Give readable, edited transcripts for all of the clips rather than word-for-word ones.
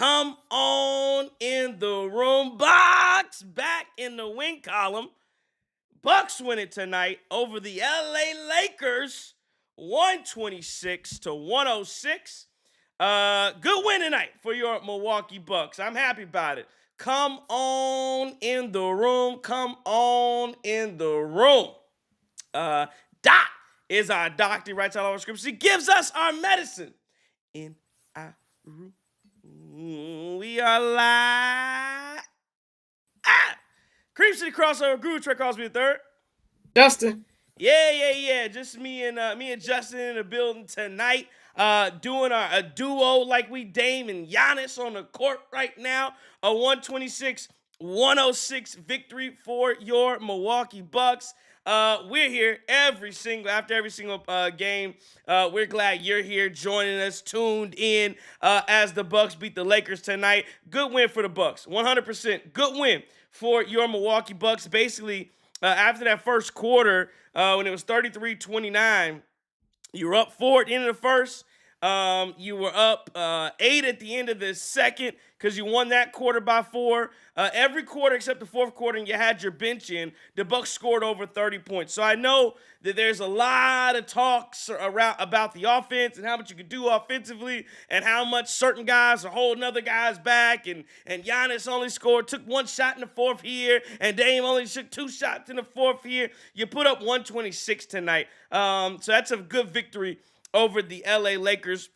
Come on in the room. Box back in the win column. Bucks win it tonight over the LA Lakers, 126-106. Good win tonight for your Milwaukee Bucks. I'm happy about it. Come on in the room. Come on in the room. Doc is our doctor. He writes out all our scripts. He gives us our medicine in our room. We are live. Creep City crossover. Groove Trey calls me the third. Justin. Yeah. Just me and Justin in the building tonight. Doing a duo like we Dame and Giannis on the court right now. A 126-106 victory for your Milwaukee Bucks. We're here after every single game. We're glad you're here joining us, tuned in as the Bucks beat the Lakers tonight. Good win for the Bucks, 100%. Good win for your Milwaukee Bucks. Basically, after that first quarter, when it was 33-29, you were up 4 at the end of the first. You were up 8 at the end of the second because you won that quarter by 4. Every quarter except the fourth quarter, and you had your bench in, the Bucks scored over 30 points. So I know that there's a lot of talks around about the offense and how much you can do offensively and how much certain guys are holding other guys back. And Giannis only took 1 shot in the fourth here, and Dame only took 2 shots in the fourth here. You put up 126 tonight. So that's a good victory over the LA Lakers.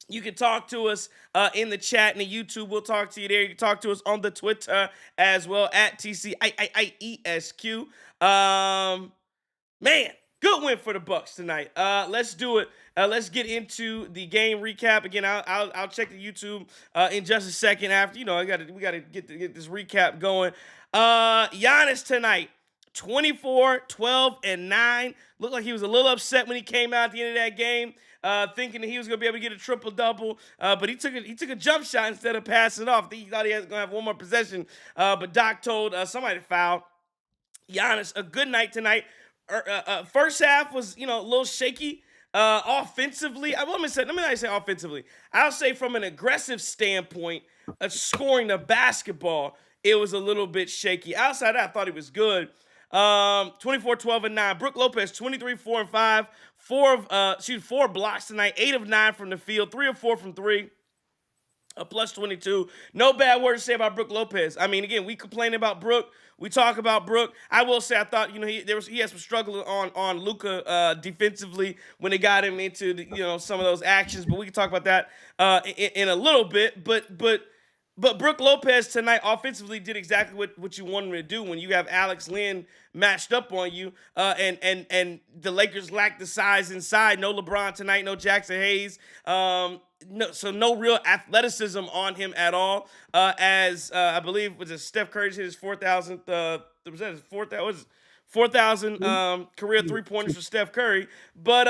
You can talk to us in the chat and the YouTube. We'll talk to you there. You can talk to us on the Twitter as well at TCIESQ. Man, good win for the Bucks tonight. Let's do it. Let's get into the game recap again. I'll check the YouTube in just a second. After we gotta get this recap going. Giannis tonight, 24, 12, and 9. Looked like he was a little upset when he came out at the end of that game, thinking that he was going to be able to get a triple-double. But he took a jump shot instead of passing it off. He thought he was going to have one more possession. But Doc told somebody to foul. Giannis, a good night tonight. First half was, a little shaky. Offensively, let me not say offensively. I'll say from an aggressive standpoint, scoring the basketball, it was a little bit shaky. Outside that, I thought he was good. 24, 12, and 9. Brook Lopez, 23, 4, and 5. 4 blocks tonight. 8 of 9 from the field. 3 of 4 from 3. A plus 22. No bad word to say about Brook Lopez. I mean, again, we complain about Brook. We talk about Brook. I will say I thought, he had some struggle on Luka defensively when they got him into some of those actions, but we can talk about that in a little bit. But Brook Lopez tonight offensively did exactly what you wanted him to do when you have Alex Len matched up on you, and the Lakers lack the size inside. No LeBron tonight, no Jackson Hayes. No real athleticism on him at all. As I believe Steph Curry hit his 4,000th. Was that his 4,000 career 3-pointers for Steph Curry. But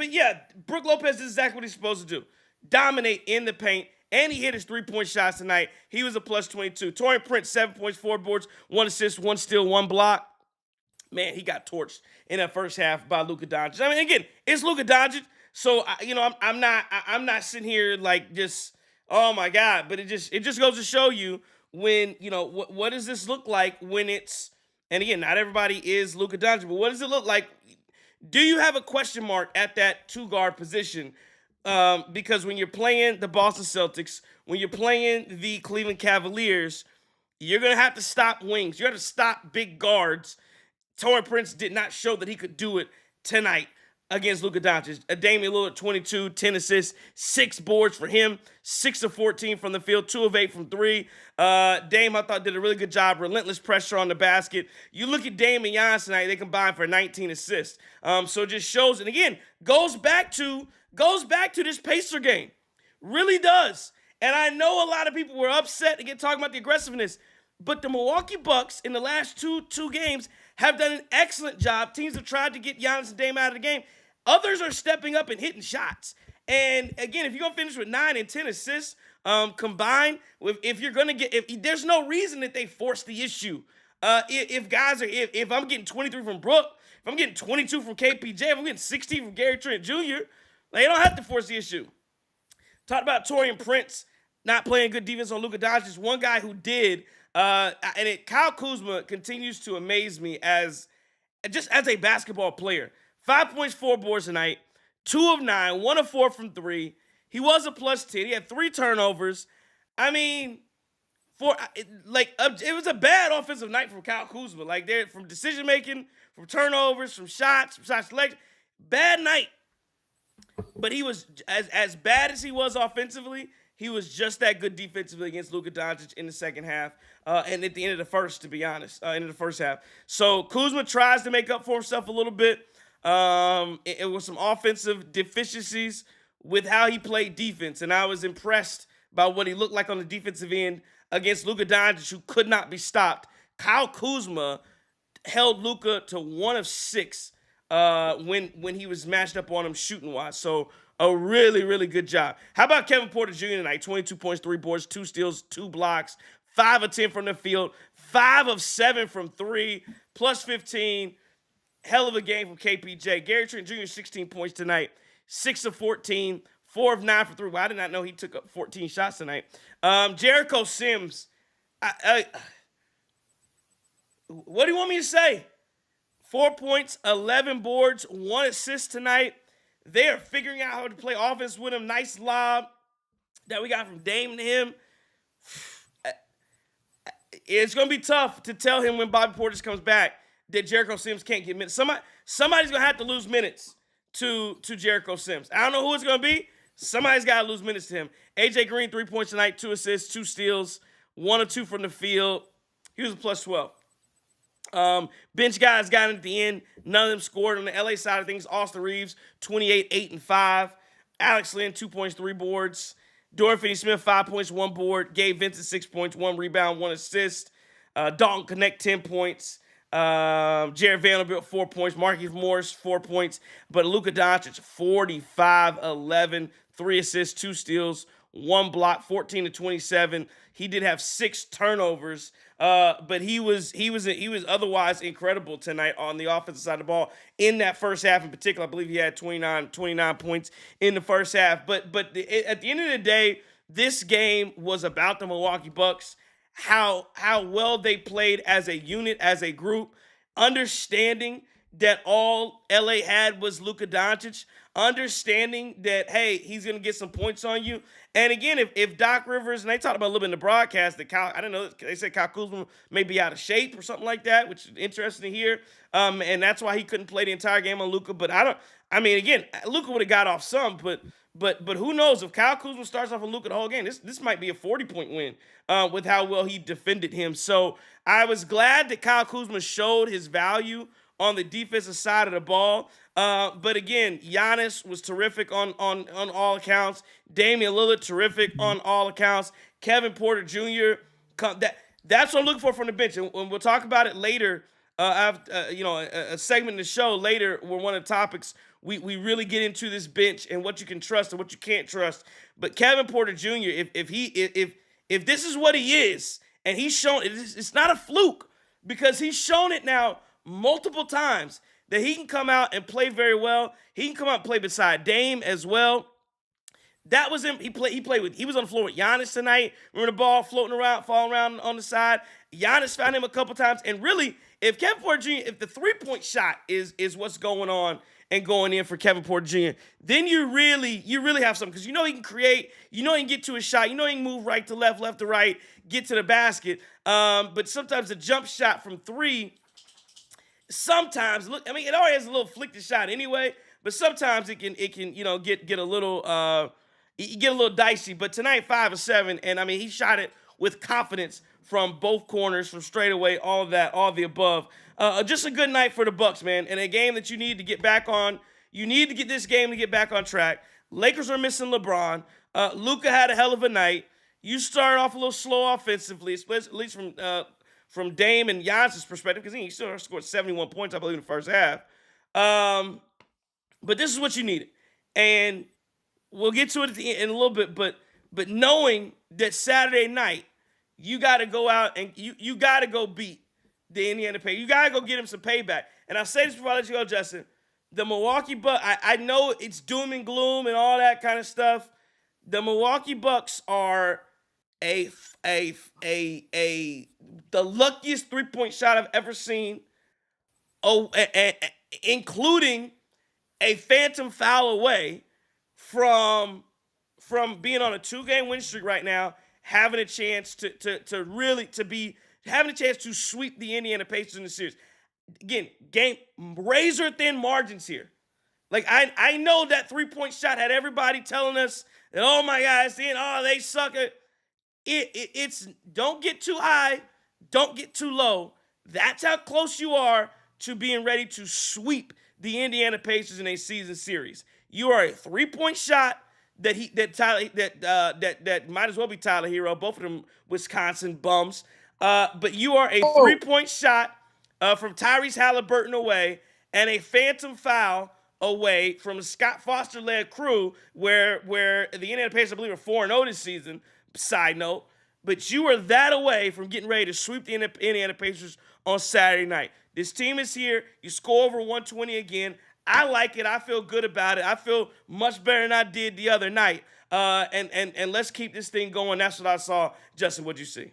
yeah, Brook Lopez is exactly what he's supposed to do: dominate in the paint. And he hit his 3-point shots tonight. He was a plus 22. Taurean Prince, 7 points, 4 boards, 1 assist, 1 steal, 1 block. Man, he got torched in that first half by Luka Doncic. I mean, again, it's Luka Doncic, so I'm not sitting here like just, oh my God. But it just goes to show you when what does this look like when it's, and again, not everybody is Luka Doncic, but what does it look like? Do you have a question mark at that 2-guard position? Because when you're playing the Boston Celtics, when you're playing the Cleveland Cavaliers, you're going to have to stop wings. You have to stop big guards. Taurean Prince did not show that he could do it tonight against Luka Doncic. Damian Lillard, 22, 10 assists, 6 boards for him, 6 of 14 from the field, 2 of 8 from 3. Dame, I thought, did a really good job. Relentless pressure on the basket. You look at Dame and Giannis tonight, they combined for 19 assists. So it just shows, and again, goes back to this Pacer game. Really does. And I know a lot of people were upset and talking about the aggressiveness, but the Milwaukee Bucks in the last two games have done an excellent job. Teams have tried to get Giannis and Dame out of the game. Others are stepping up and hitting shots. And again, if you're going to finish with 9 and 10 assists combined, if there's no reason that they force the issue. If I'm getting 23 from Brook, if I'm getting 22 from KPJ, if I'm getting 16 from Gary Trent Jr., they don't have to force the issue. Talked about Torian Prince not playing good defense on Luka Doncic. One guy who did, Kyle Kuzma continues to amaze me as just as a basketball player. 5 points, 4 boards tonight, 2 of 9, 1 of 4 from 3. He was a plus 10. He had 3 turnovers. I mean, it was a bad offensive night from Kyle Kuzma. Like, there from decision making, from turnovers, from shots, shot selection. Bad night. But he was as bad as he was offensively. He was just that good defensively against Luka Doncic in the second half, and at the end of the first, to be honest, end of the first half. So Kuzma tries to make up for himself a little bit. It was some offensive deficiencies with how he played defense, and I was impressed by what he looked like on the defensive end against Luka Doncic, who could not be stopped. Kyle Kuzma held Luka to 1 of 6 when he was matched up on him shooting-wise. So a really, really good job. How about Kevin Porter Jr. tonight? 22 points, 3 boards, 2 steals, 2 blocks, 5 of 10 from the field, 5 of 7 from 3, plus 15. Hell of a game from KPJ. Gary Trent Jr., 16 points tonight, 6 of 14, 4 of 9 from 3. Well, I did not know he took up 14 shots tonight. Jericho Sims, what do you want me to say? 4 points, 11 boards, 1 assist tonight. They are figuring out how to play offense with him. Nice lob that we got from Dame to him. It's going to be tough to tell him when Bobby Portis comes back that Jericho Sims can't get minutes. Somebody's going to have to lose minutes to Jericho Sims. I don't know who it's going to be. Somebody's got to lose minutes to him. AJ Green, 3 points tonight, 2 assists, 2 steals, 1 of 2 from the field. He was a plus 12. Bench guys got in at the end. None of them scored. On the LA side of things, Austin Reeves, 28, 8, and 5. Alex Lynn, 2 points, 3 boards. Dorian Finney-Smith, 5 points, 1 board. Gabe Vincent, 6 points, 1 rebound, 1 assist. Dalton Connect, 10 points. Jared Vanderbilt, 4 points. Markieff Morris, 4 points. But Luka Doncic, 45, 11, 3 assists, 2 steals, 1 block, 14 to 27. He did have 6 turnovers, but he was otherwise incredible tonight on the offensive side of the ball in that first half in particular. I believe he had 29 points in the first half. But at the end of the day, this game was about the Milwaukee Bucks, how well they played as a unit, as a group, understanding that all LA had was Luka Doncic, understanding that, hey, he's going to get some points on you. And again, if Doc Rivers, and they talked about a little bit in the broadcast that Kyle, I don't know, they said Kyle Kuzma may be out of shape or something like that, which is interesting to hear. And that's why he couldn't play the entire game on Luka. But again, Luka would have got off some, but who knows if Kyle Kuzma starts off with Luka the whole game, this might be a 40-point win with how well he defended him. So I was glad that Kyle Kuzma showed his value on the defensive side of the ball. But again, Giannis was terrific on all accounts. Damian Lillard, terrific on all accounts. Kevin Porter Jr., that's what I'm looking for from the bench. And we'll talk about it later. A segment in the show later where one of the topics we really get into this bench and what you can trust and what you can't trust. But Kevin Porter Jr., if this is what he is, and he's shown it's not a fluke, because he's shown it now multiple times that he can come out and play very well. He can come out and play beside Dame as well. That was him. He was on the floor with Giannis tonight. Remember the ball floating around, falling around on the side. Giannis found him a couple times. And really, if Kevin Porter Jr., if the 3-point shot is what's going on and going in for Kevin Porter Jr., then you really have something, because he can create, he can get to his shot, he can move right to left, left to right, get to the basket. But sometimes a jump shot from 3, sometimes it already has a little flick shot anyway, but sometimes it can get a little get a little dicey. But tonight, 5 of 7, and he shot it with confidence from both corners, from straight away, all of that, all of the above. Just a good night for the Bucks, man, and a game that you need to get back on. You need to get this game to get back on track. Lakers are missing LeBron. Luka had a hell of a night. You started off a little slow offensively, at least from Dame and Giannis' perspective, because he still scored 71 points, I believe, in the first half. But this is what you needed. And we'll get to it in a little bit, but knowing that Saturday night, you got to go out and you got to go beat the Indiana Pacers. You got to go get him some payback. And I'll say this before I let you go, Justin. The Milwaukee Bucks, I know it's doom and gloom and all that kind of stuff. The Milwaukee Bucks are a the luckiest 3-point shot I've ever seen. Oh, including a phantom foul away from being on a 2-game win streak right now, having a chance to really to be having a chance to sweep the Indiana Pacers in the series. Again, game razor thin margins here. Like I know that 3-point shot had everybody telling us that, oh my God, it's in, oh they suck it. It's don't get too high, don't get too low. That's how close you are to being ready to sweep the Indiana Pacers in a season series. You are a 3-point shot that might as well be Tyler Hero. Both of them Wisconsin bums. But you are a 3-point shot from Tyrese Halliburton away and a phantom foul away from a Scott Foster-led crew where the Indiana Pacers, I believe, are 4-0 this season. Side note. But you are that away from getting ready to sweep the Indiana Pacers on Saturday night. This team is here. You score over 120 again. I like it. I feel good about it. I feel much better than I did the other night. And let's keep this thing going. That's what I saw. Justin, what'd you see?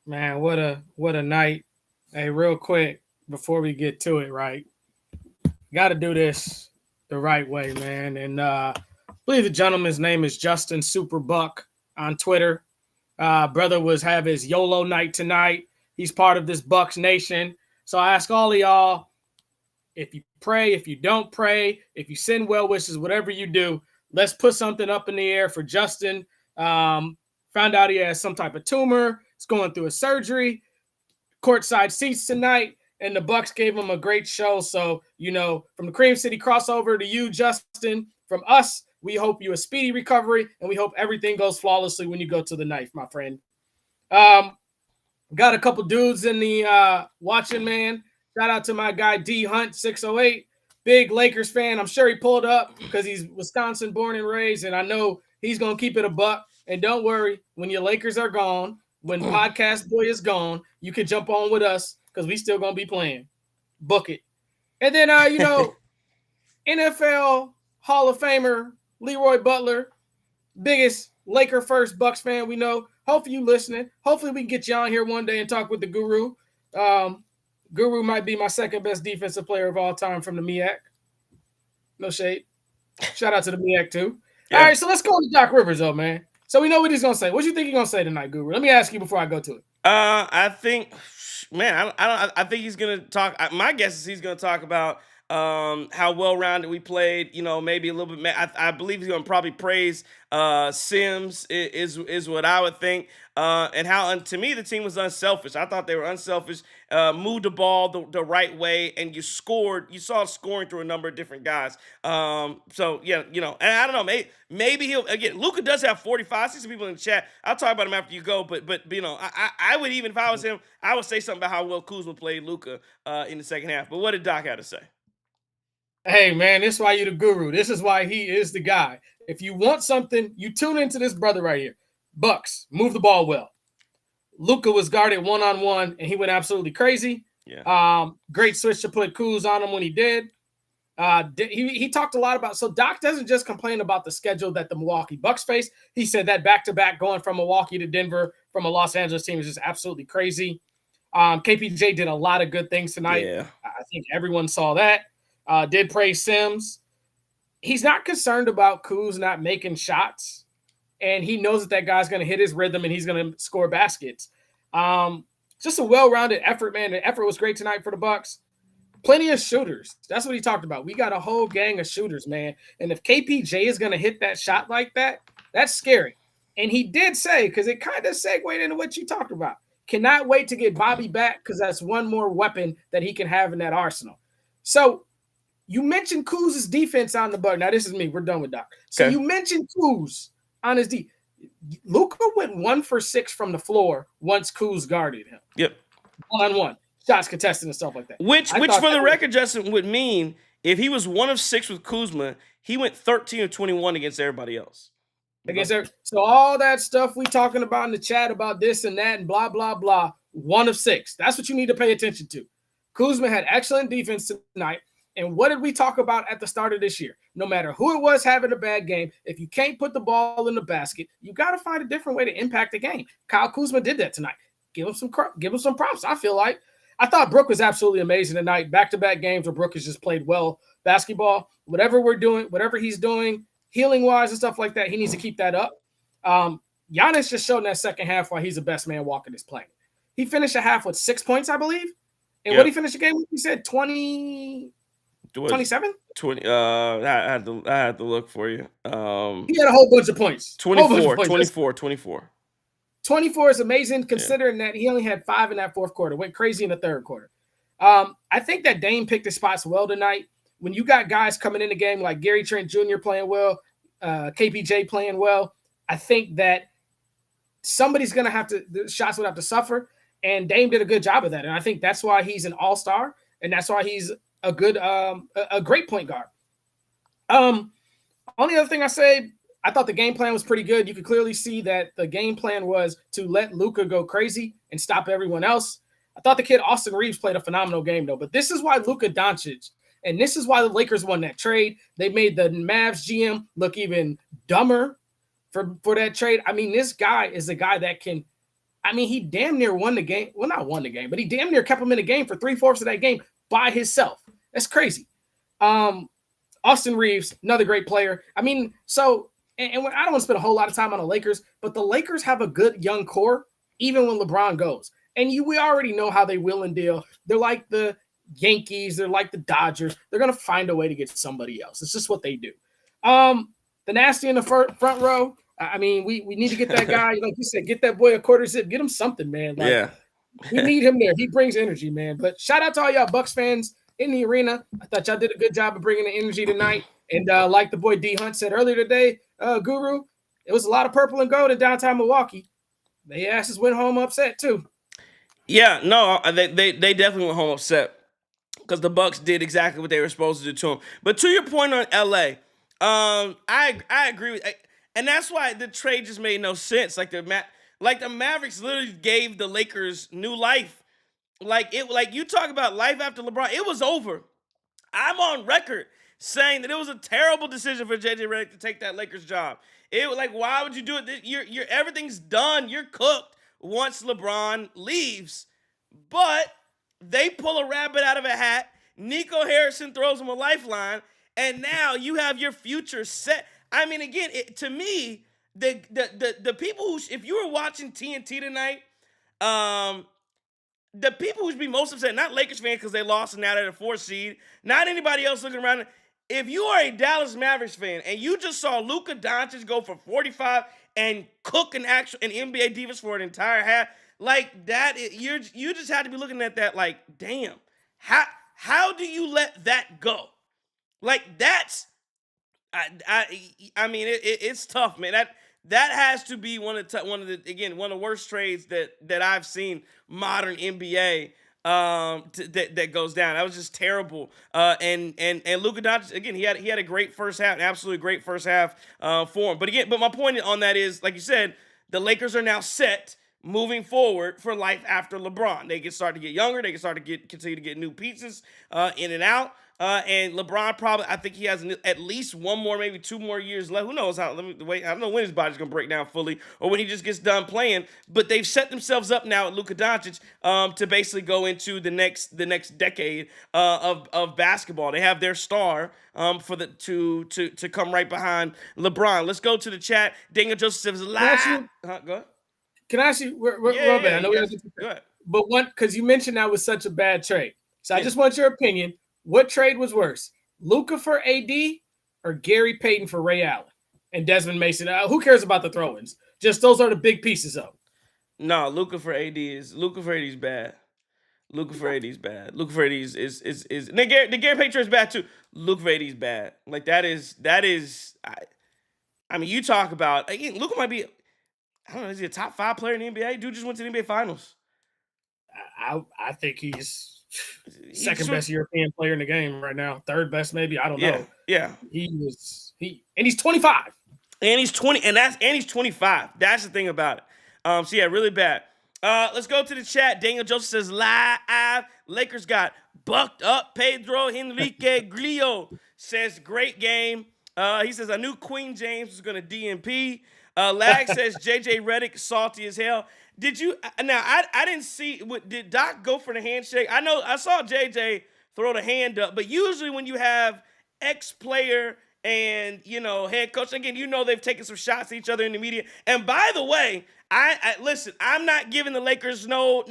Man, what a night. Hey, real quick, before we get to it, right? Got to do this the right way, man. And I believe the gentleman's name is Justin Superbuck on Twitter. Brother was have his YOLO night tonight. He's part of this Bucks Nation. So I ask all of y'all, if you pray, if you don't pray, if you send well wishes, whatever you do, let's put something up in the air for Justin. Found out he has some type of tumor. He's going through a surgery. Courtside seats tonight, and the Bucks gave him a great show. So, from the Cream City crossover to you, Justin, from us, we hope you a speedy recovery, and we hope everything goes flawlessly when you go to the knife, my friend. Got a couple dudes in the watching, man. Shout out to my guy D Hunt 608, big Lakers fan. I'm sure he pulled up because he's Wisconsin born and raised, and I know he's gonna keep it a buck. And don't worry, when your Lakers are gone, when Podcast Boy is gone, you can jump on with us because we still gonna be playing. Book it. And then NFL Hall of Famer Leroy Butler, biggest Laker first Bucks fan we know. Hopefully you listening. Hopefully we can get you on here one day and talk with the Guru. Guru might be my second best defensive player of all time from the MEAC. No shade. Shout out to the MEAC too. Yeah. All right, so let's go to Doc Rivers though, man. So we know what he's gonna say. What do you think he's gonna say tonight, Guru? Let me ask you before I go to it. I think, man, I think he's gonna talk. My guess is he's gonna talk about how well-rounded we played. Maybe a little bit. I believe he's gonna probably praise Sims is what I would think. And how to me the team was unselfish. I thought they were unselfish. Moved the ball the right way, and you scored. You saw scoring through a number of different guys. So yeah, and I don't know. Maybe he'll again. Luka does have 45. I see some people in the chat. I'll talk about him after you go. But I would even if I was him, I would say something about how well Kuzma played Luka in the second half. But what did Doc have to say? Hey, man, this is why you're the Guru. This is why he is the guy. If you want something, you tune into this brother right here. Bucks, move the ball well. Luka was guarded one-on-one, and he went absolutely crazy. Yeah. Great switch to put Kuz on him when he did. He talked a lot about – so Doc doesn't just complain about the schedule that the Milwaukee Bucks face. He said that back-to-back going from Milwaukee to Denver from a Los Angeles team is just absolutely crazy. KPJ did a lot of good things tonight. Yeah. I think everyone saw that. Did praise Sims. He's not concerned about Kuz not making shots, and he knows that guy's going to hit his rhythm and he's going to score baskets. Just a well-rounded effort, man. The effort was great tonight for the Bucks. Plenty of shooters. That's what he talked about. We got a whole gang of shooters, man. And if KPJ is going to hit that shot like that, that's scary. And he did say, because it kind of segued into what you talked about, cannot wait to get Bobby back because that's one more weapon that he can have in that arsenal. So, you mentioned Kuz's defense on the Bucks. Now, this is me. We're done with Doc. So, You mentioned Kuz on his defense. Luka went 1 for 6 from the floor once Kuz guarded him. Yep. 1-on-1. Shots contested and stuff like that. Which for the record, Justin, would mean if he was 1 of 6 with Kuzma, he went 13 of 21 against everybody else. So all that stuff we talking about in the chat about this and that and blah, blah, blah, 1 of 6. That's what you need to pay attention to. Kuzma had excellent defense tonight. And what did we talk about at the start of this year? No matter who it was having a bad game, if you can't put the ball in the basket, you got to find a different way to impact the game. Kyle Kuzma did that tonight. Give him some props. I feel like I thought Brook was absolutely amazing tonight. Back-to-back games where Brook has just played well basketball. Whatever we're doing, whatever he's doing, healing-wise and stuff like that, he needs to keep that up. Giannis just showed in that second half why he's the best man walking this planet. He finished a half with 6 points, I believe. And what he finished the game with, he said 27? 20. I had to look for you. He had a whole bunch of points. 24. 24 is amazing considering that he only had 5 in that fourth quarter. Went crazy in the third quarter. I think that Dame picked his spots well tonight. When you got guys coming in the game like Gary Trent Jr. playing well, KPJ playing well, I think that somebody's going to have to – the shots would have to suffer, and Dame did a good job of that. And I think that's why he's an all-star, and that's why he's a good a great point guard. Only other thing I say, I thought the game plan was pretty good. You could clearly see that the game plan was to let Luka go crazy and stop everyone else. I thought the kid Austin Reeves played a phenomenal game, though. But this is why Luka Doncic, and this is why the Lakers won that trade. They made the Mavs GM look even dumber for that trade. I mean, this guy is a guy that can – I mean, he damn near won the game. Well, not won the game, but he damn near kept him in the game for 3/4 of that game by himself. That's crazy. Austin Reeves, another great player. I mean, so – and I don't want to spend a whole lot of time on the Lakers, but the Lakers have a good young core, even when LeBron goes. And we already know how they will and deal. They're like the Yankees. They're like the Dodgers. They're going to find a way to get somebody else. It's just what they do. The nasty in the front row, I mean, we need to get that guy, like you said, get that boy a quarter zip. Get him something, man. Like, yeah. We need him there. He brings energy, man. But shout out to all y'all Bucks fans in the arena. I thought y'all did a good job of bringing the energy tonight. And like the boy D Hunt said earlier today, Guru, it was a lot of purple and gold in downtown Milwaukee. They asses went home upset too. Yeah, no, they definitely went home upset because the Bucks did exactly what they were supposed to do to them. But to your point on LA, I agree with, and that's why the trade just made no sense. Like the Mavericks literally gave the Lakers new life. Like you talk about life after LeBron, it was over. I'm on record saying that it was a terrible decision for JJ Redick to take that Lakers job. It was like, why would you do it? You're everything's done. You're cooked once LeBron leaves. But they pull a rabbit out of a hat. Nico Harrison throws him a lifeline, and now you have your future set. I mean, again, to me, the people who, if you were watching TNT tonight, the people who should be most upset, not Lakers fans because they lost and now they're the 4th seed, not anybody else looking around. If you are a Dallas Mavericks fan and you just saw Luka Doncic go for 45 and cook an NBA defense for an entire half, like that, you just have to be looking at that like, damn, how do you let that go? Like that's, I mean, it's tough, man. That has to be one of the worst trades that I've seen modern NBA. That goes down. That was just terrible. And Luka Doncic, again, he had a great first half, an absolutely great first half for him. But my point on that is, like you said, the Lakers are now set moving forward for life after LeBron. They can start to get younger. They can start to continue to get new pieces in and out. And LeBron probably, I think he has at least 1 more, maybe 2 more years left. Who knows how? I don't know when his body's gonna break down fully, or when he just gets done playing. But they've set themselves up now at Luka Doncic to basically go into the next decade of basketball. They have their star to come right behind LeBron. Let's go to the chat. Daniel Joseph says live. Go ahead. Can I ask you? Robert, I know go ahead. But one, because you mentioned that was such a bad trade, so I just want your opinion. What trade was worse, Luka for AD or Gary Payton for Ray Allen and Desmond Mason? Who cares about the throw-ins? Just those are the big pieces of. No, Luka for AD is bad. Luka for AD is bad. Luka for AD is the Gary Payton trade is bad too. Luka for AD is bad. Like that is. I mean, you talk about again. Luka might be. I don't know. Is he a top 5 player in the NBA? Dude just went to the NBA Finals. I think he's second best European player in the game right now. 3rd best, maybe. I don't know. Yeah. And he's 25. And he's 20, and he's 25. That's the thing about it. So yeah, really bad. Let's go to the chat. Daniel Joseph says live. Lakers got bucked up. Pedro Enrique Grillo says great game. He says I knew Queen James was gonna DNP. Lag says JJ Redick salty as hell. Did you now? I didn't see. Did Doc go for the handshake? I know I saw JJ throw the hand up, but usually when you have ex-player and head coach again, they've taken some shots at each other in the media. And by the way, I listen. I'm not giving the Lakers no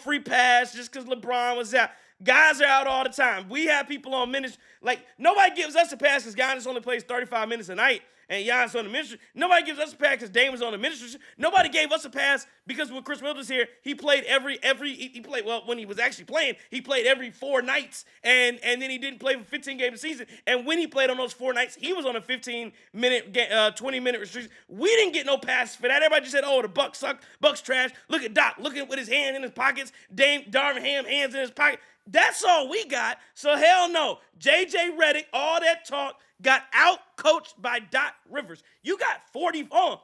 free pass just because LeBron was out. Guys are out all the time. We have people on minutes. Like, nobody gives us a pass because Giannis only plays 35 minutes a night and Giannis on the ministry. Nobody gives us a pass because Dame was on the ministry. Nobody gave us a pass because when Chris Middleton's here, he played he played, well, when he was actually playing, he played every 4 nights and then he didn't play for 15 games a season. And when he played on those 4 nights, he was on a 15-minute, 20-minute restriction. We didn't get no pass for that. Everybody just said, oh, the Bucks suck, Bucks trash. Look at Doc, looking with his hand in his pockets. Darvin Ham, hands in his pocket. That's all we got. So hell no. JJ Redick, all that talk, got out-coached by Doc Rivers. You got 40. Oh,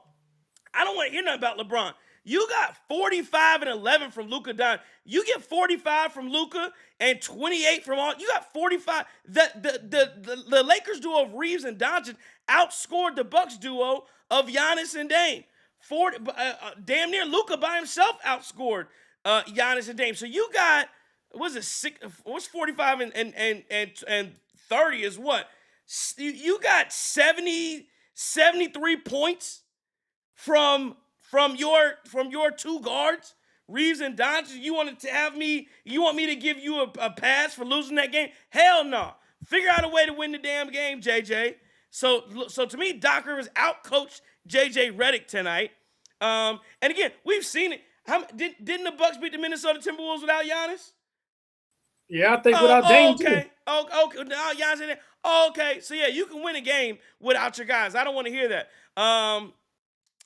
I don't want to hear nothing about LeBron. You got 45 and 11 from Luka Don. You get 45 from Luka and 28 from all. You got 45. The Lakers duo of Reeves and Doncic outscored the Bucks duo of Giannis and Dame. Damn near Luka by himself outscored Giannis and Dame. So you got, what's 45 and 30 is what? You got 73 points from your 2 guards, Reeves and Doncic. You want me to give you a pass for losing that game? Hell no. Figure out a way to win the damn game, JJ. So to me, Doc Rivers outcoached JJ Redick tonight. And again, we've seen it. Didn't the Bucks beat the Minnesota Timberwolves without Giannis? Yeah, I think without Dame okay. too. Okay. Now Giannis in there. Okay. So yeah, you can win a game without your guys. I don't want to hear that.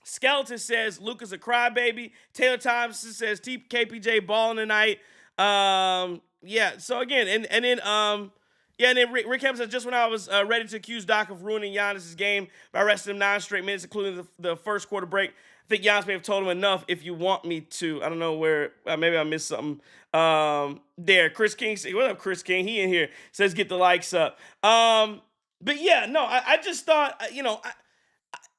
Skeleton says Luka's a crybaby. Taylor Thompson says KPJ balling tonight. Yeah. So again, and then Rick Kemp says just when I was ready to accuse Doc of ruining Giannis' game by resting him 9 straight minutes, including the first quarter break, I think Giannis may have told him enough if you want me to. I don't know where. Maybe I missed something. There, Chris King. What up, Chris King? He in here says get the likes up. But yeah, no, I just thought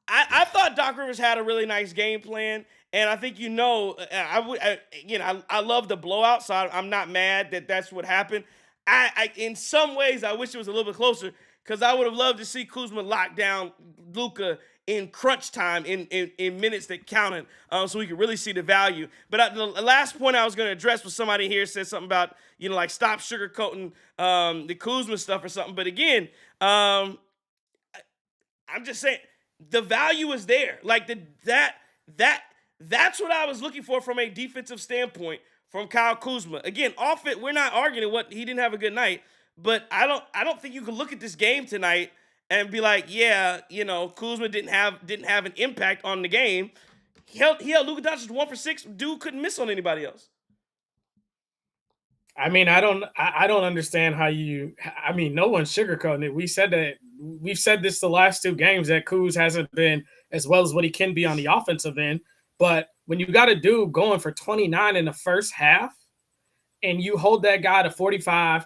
I thought Doc Rivers had a really nice game plan, and I think I love the blowout, so I'm not mad that that's what happened. I in some ways I wish it was a little bit closer because I would have loved to see Kuzma lock down Luka in crunch time in minutes that counted, so we could really see the value. But the last point I was going to address was somebody here said something about like stop sugarcoating the Kuzma stuff or something. But again, I'm just saying. The value is there. Like that's what I was looking for from a defensive standpoint from Kyle Kuzma. Again, off it, we're not arguing what he didn't have a good night, but I don't think you can look at this game tonight and be like, yeah, Kuzma didn't have an impact on the game. He held Luka Doncic 1 for 6. Dude couldn't miss on anybody else. I mean, I don't understand how no one's sugarcoating it. We've said this the last 2 games that Kuz hasn't been as well as what he can be on the offensive end. But when you got a dude going for 29 in the first half and you hold that guy to 45,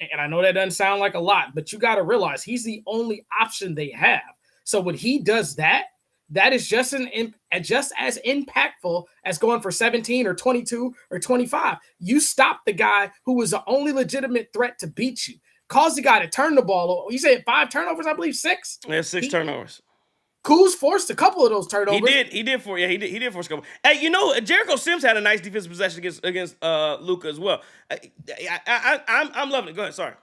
and I know that doesn't sound like a lot, but you got to realize he's the only option they have. So when he does that, that is just as impactful as going for 17 or 22 or 25. You stop the guy who was the only legitimate threat to beat you. Cause the guy to turn the ball over. You said 5 turnovers, I believe 6. Yeah, 6 turnovers. Kuz forced a couple of those turnovers. He did force a couple. Hey, Jericho Sims had a nice defensive possession against Luka as well. I'm loving it. Go ahead. Sorry.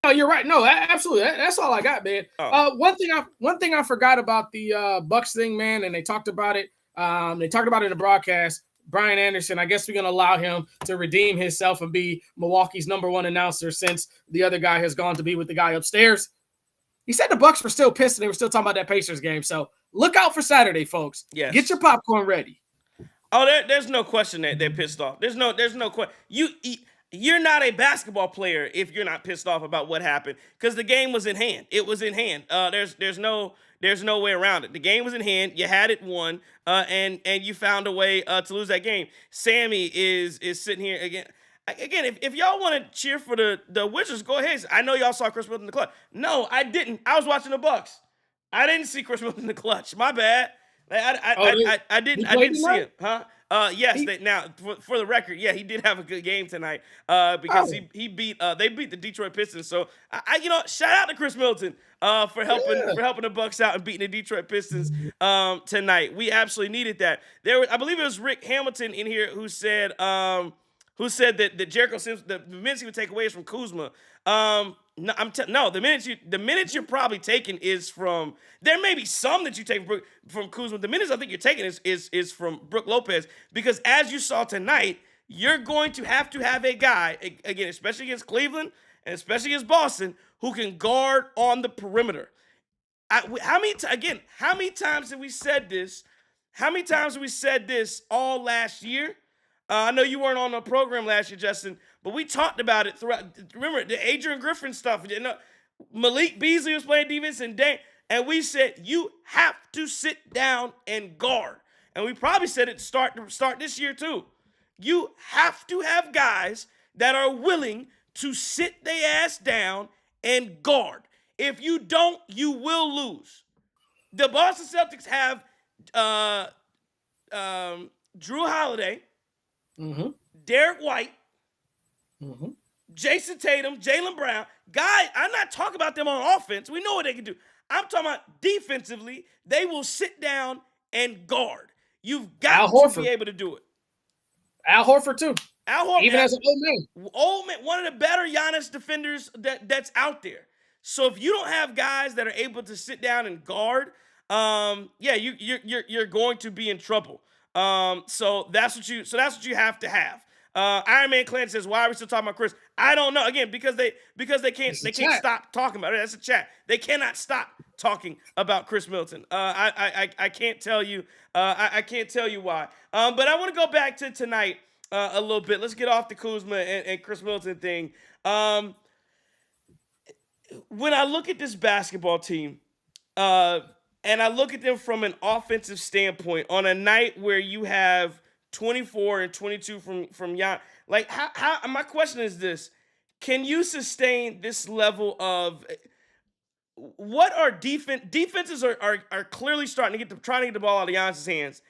No, you're right. No, absolutely. That's all I got, man. Oh. One thing I forgot about the Bucks thing, man, and they talked about it. They talked about it in the broadcast. Brian Anderson, I guess we're going to allow him to redeem himself and be Milwaukee's #1 announcer since the other guy has gone to be with the guy upstairs. He said the Bucks were still pissed and they were still talking about that Pacers game. So look out for Saturday, folks. Yes. Get your popcorn ready. Oh, there's no question that they're pissed off. There's no question. You're not a basketball player if you're not pissed off about what happened because the game was in hand. It was in hand. There's no There's no way around it. The game was in hand. You had it won, and you found a way to lose that game. Sammy is sitting here again. Again, if y'all want to cheer for the Wizards, go ahead. I know y'all saw Chris Middleton in the clutch. No, I didn't. I was watching the Bucks. I didn't see Chris Middleton in the clutch. My bad. Like, I didn't see him, huh? Yes. Now, for the record, yeah, he did have a good game tonight. Because he beat they beat the Detroit Pistons. So shout out to Chris Middleton for helping the Bucks out and beating the Detroit Pistons tonight. We absolutely needed that. I believe it was Rick Hamilton in here who said that Jericho Sims, the minutes he would take away is from Kuzma. No, the minutes you're probably taking is from. There may be some that you take from Kuzma. The minutes I think you're taking is from Brook Lopez, because as you saw tonight, you're going to have a guy again, especially against Cleveland and especially against Boston, who can guard on the perimeter. How many times have we said this? How many times have we said this all last year? I know you weren't on the program last year, Justin, but we talked about it throughout. Remember the Adrian Griffin stuff? Malik Beasley was playing defense, and we said you have to sit down and guard. And we probably said it to start this year too. You have to have guys that are willing to sit their ass down and guard. If you don't, you will lose. The Boston Celtics have Drew Holiday, Derek White, Jason Tatum, Jaylen Brown. Guys, I'm not talking about them on offense. We know what they can do. I'm talking about defensively. They will sit down and guard. You've got to be able to do it. Al Horford too. Al Horford, even as an old man, one of the better Giannis defenders that's out there. So if you don't have guys that are able to sit down and guard, you're going to be in trouble. So that's what you have to have. Iron Man Clan says, why are we still talking about Chris? I don't know. Again, because they can't stop talking about it. That's a chat. They cannot stop talking about Chris Middleton. I can't tell you. I can't tell you why. But I want to go back to tonight a little bit. Let's get off the Kuzma and Chris Middleton thing. When I look at this basketball team, and I look at them from an offensive standpoint, on a night where you have 24 and 22 from Jan, like how my question is this: can you sustain this level of what are defenses are clearly trying to get the ball out of Giannis' hands?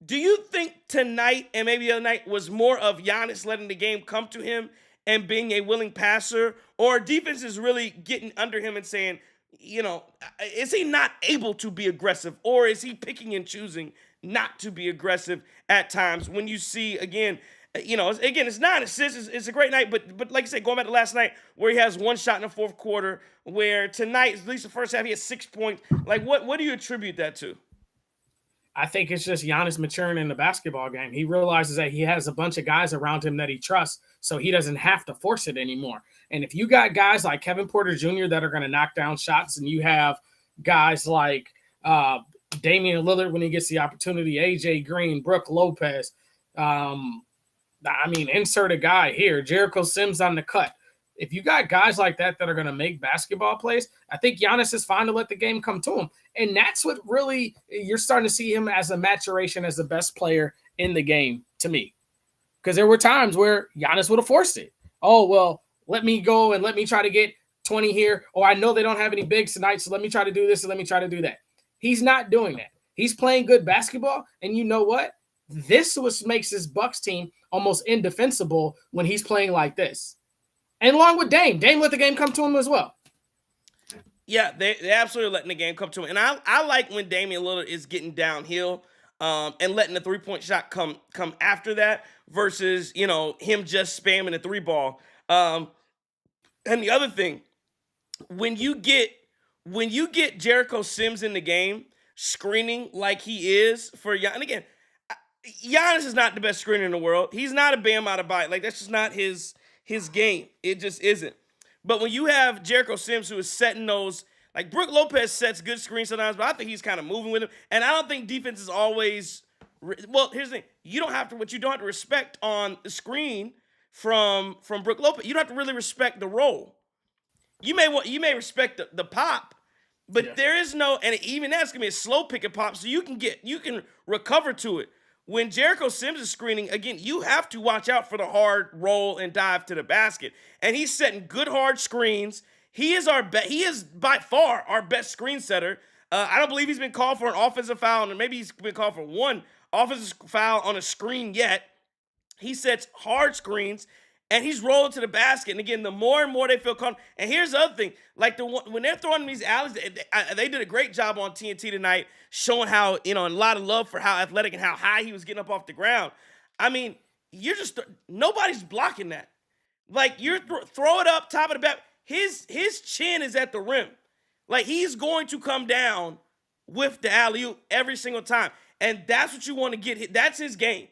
Do you think tonight and maybe the other night was more of Giannis letting the game come to him and being a willing passer, or defense is really getting under him and saying, is he not able to be aggressive, or is he picking and choosing not to be aggressive at times? When you see, again, it's 9 assists. It's a great night, but like I said, going back to last night where he has one shot in the fourth quarter, where tonight, at least the first half, he has 6 points. Like, what do you attribute that to? I think it's just Giannis maturing in the basketball game. He realizes that he has a bunch of guys around him that he trusts, so he doesn't have to force it anymore. And if you got guys like Kevin Porter Jr. that are going to knock down shots, and you have guys like Damian Lillard when he gets the opportunity, AJ Green, Brook Lopez, insert a guy here, Jericho Sims on the cut. If you got guys like that are going to make basketball plays, I think Giannis is fine to let the game come to him. And that's what really you're starting to see him as a maturation as the best player in the game to me. Because there were times where Giannis would have forced it. Oh, well, let me go and let me try to get 20 here. Oh, I know they don't have any bigs tonight, so let me try to do this and let me try to do that. He's not doing that. He's playing good basketball. And you know what? This was makes his Bucks team almost indefensible when he's playing like this. And along with Dame. Dame let the game come to him as well. Yeah, they absolutely letting the game come to him. And I like when Damian Lillard is getting downhill and letting the three-point shot come after that versus, him just spamming the three ball. And the other thing, when you get Jericho Sims in the game screening like he is for Giannis, and again, Giannis is not the best screener in the world. He's not a Bam Adebayo. Like, that's just not his game. It just isn't. But when you have Jericho Sims who is setting those, like Brook Lopez sets good screens sometimes, but I think he's kind of moving with him. And I don't think defense is always, well, here's the thing. You don't have to respect on the screen from Brook Lopez. You don't have to really respect the roll. You may respect the pop, But Yeah. there is no, and even that's gonna be a slow pick and pop, so you can recover to it. When Jericho Sims is screening, again, you have to watch out for the hard roll and dive to the basket. And he's setting good hard screens. He is by far our best screen setter. I don't believe he's been called for an offensive foul, and maybe he's been called for one offensive foul on a screen yet. He sets hard screens and he's rolling to the basket. And again, the more and more they feel comfortable. And here's the other thing: like when they're throwing these alleys, they did a great job on TNT tonight, showing how and a lot of love for how athletic and how high he was getting up off the ground. I mean, nobody's blocking that. Like you're throw it up top of the back. His chin is at the rim. Like he's going to come down with the alley oop every single time, and that's what you want to get. That's his game.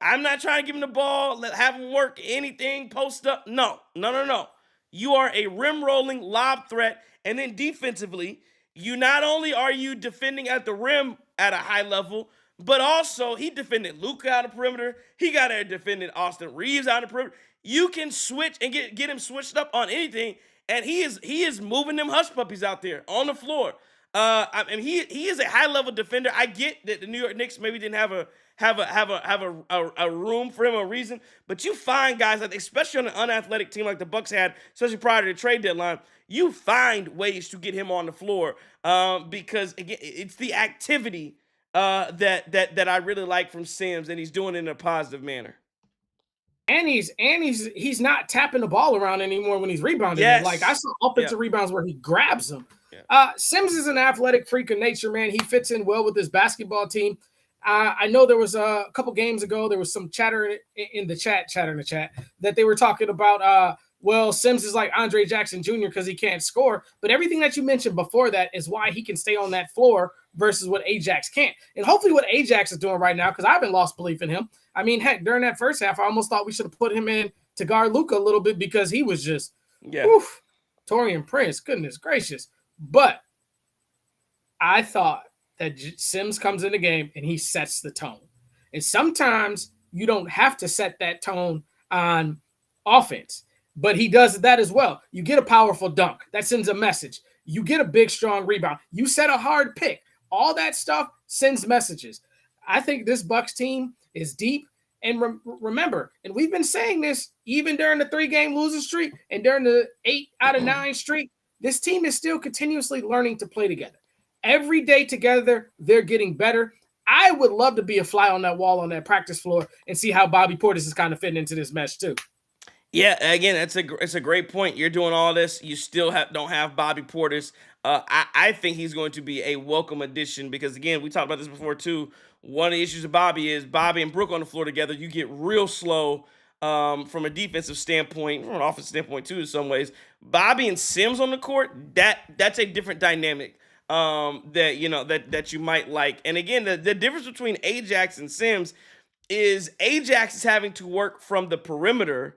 I'm not trying to give him the ball, have him work anything, post up. No, no, no, no. You are a rim rolling lob threat. And then defensively, you not only are you defending at the rim at a high level, but also he defended Luka out of perimeter. He got there defending Austin Reeves out of perimeter. You can switch and get him switched up on anything. And he is moving them hush puppies out there on the floor. I mean, he is a high level defender. I get that the New York Knicks maybe didn't have a room for him, a reason, but you find guys like, especially on an unathletic team like the Bucks had, especially prior to the trade deadline, you find ways to get him on the floor because again, it's the activity that I really like from Sims, and he's doing it in a positive manner. And he's not tapping the ball around anymore when he's rebounding. Yes. Like I saw offensive Yep. rebounds where he grabs them. Yeah. Sims is an athletic freak of nature, man. He fits in well with this basketball team. I know there was a couple games ago, there was some chatter in the chat that they were talking about, well, Sims is like Andre Jackson Jr. because he can't score. But everything that you mentioned before that is why he can stay on that floor versus what Ajax can't. And hopefully what Ajax is doing right now, because I haven't lost belief in him. I mean, heck, during that first half, I almost thought we should have put him in to guard Luka a little bit because he was just, Torian Prince, goodness gracious. But I thought that Sims comes in the game and he sets the tone. And sometimes you don't have to set that tone on offense, but he does that as well. You get a powerful dunk. That sends a message. You get a big, strong rebound. You set a hard pick. All that stuff sends messages. I think this Bucks team is deep. And remember, and we've been saying this even during the 3-game losing streak and during the 8 out of 9 streak, this team is still continuously learning to play together. Every day together, they're getting better. I would love to be a fly on that wall on that practice floor and see how Bobby Portis is kind of fitting into this mesh too. Yeah, again, it's a great point. You're doing all this. You still don't have Bobby Portis. I think he's going to be a welcome addition because, again, we talked about this before too. One of the issues of Bobby is Bobby and Brook on the floor together. You get real slow from a defensive standpoint, from an offensive standpoint too in some ways. Bobby and Sims on the court, that's a different dynamic that you might like. And again, the difference between Ajax and Sims is Ajax is having to work from the perimeter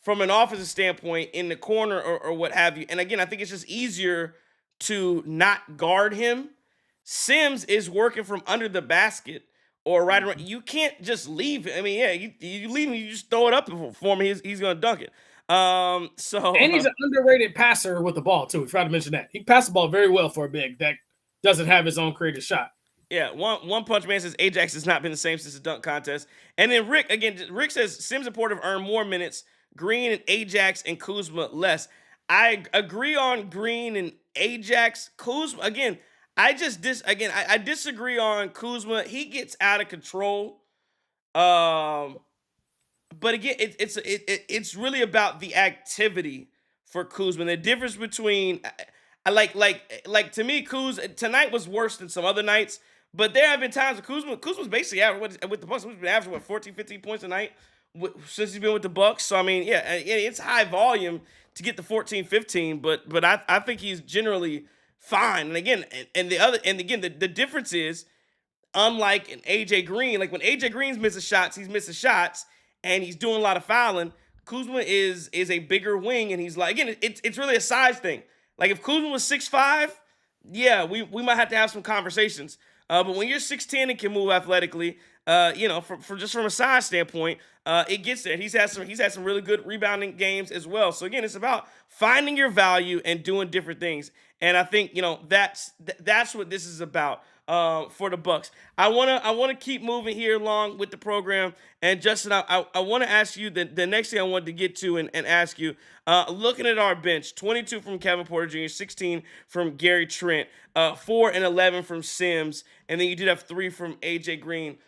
from an offensive standpoint in the corner or what have you. And again, I think it's just easier to not guard him. Sims is working from under the basket or right around. You can't just leave. I mean, yeah, you leave him, you just throw it up for him. He's going to dunk it. And he's an underrated passer with the ball too. We forgot to mention that. He passed the ball very well for a big that doesn't have his own creative shot. Yeah, one punch man says Ajax has not been the same since the dunk contest. And then Rick says Sims and Porter have earned more minutes. Green and Ajax and Kuzma less. I agree on Green and Ajax. Kuzma, again, I disagree on Kuzma. He gets out of control. But again, it's really about the activity for Kuzma. The difference between I like to me, Kuz tonight was worse than some other nights. But there have been times where Kuzma's basically average with the Bucks. He's been averaging 14, 15 points a night since he's been with the Bucks. So I mean, yeah, it's high volume to get the 14, 15, but I think he's generally fine. And again, the difference is, unlike an AJ Green, like when AJ Green's missing shots, and he's doing a lot of fouling. Kuzma is a bigger wing, and he's like, again, it's really a size thing. Like if Kuzma was 6'5", yeah, we might have to have some conversations. But when you're 6'10" and can move athletically, from a size standpoint, it gets there. He's had some really good rebounding games as well. So again, it's about finding your value and doing different things. And I think that's what this is about for the Bucks. I wanna keep moving here along with the program. And Justin, I want to ask you the next thing I wanted to get to and ask you. Looking at our bench, 22 from Kevin Porter Jr., 16 from Gary Trent, 4 and 11 from Sims, and then you did have 3 from AJ Green.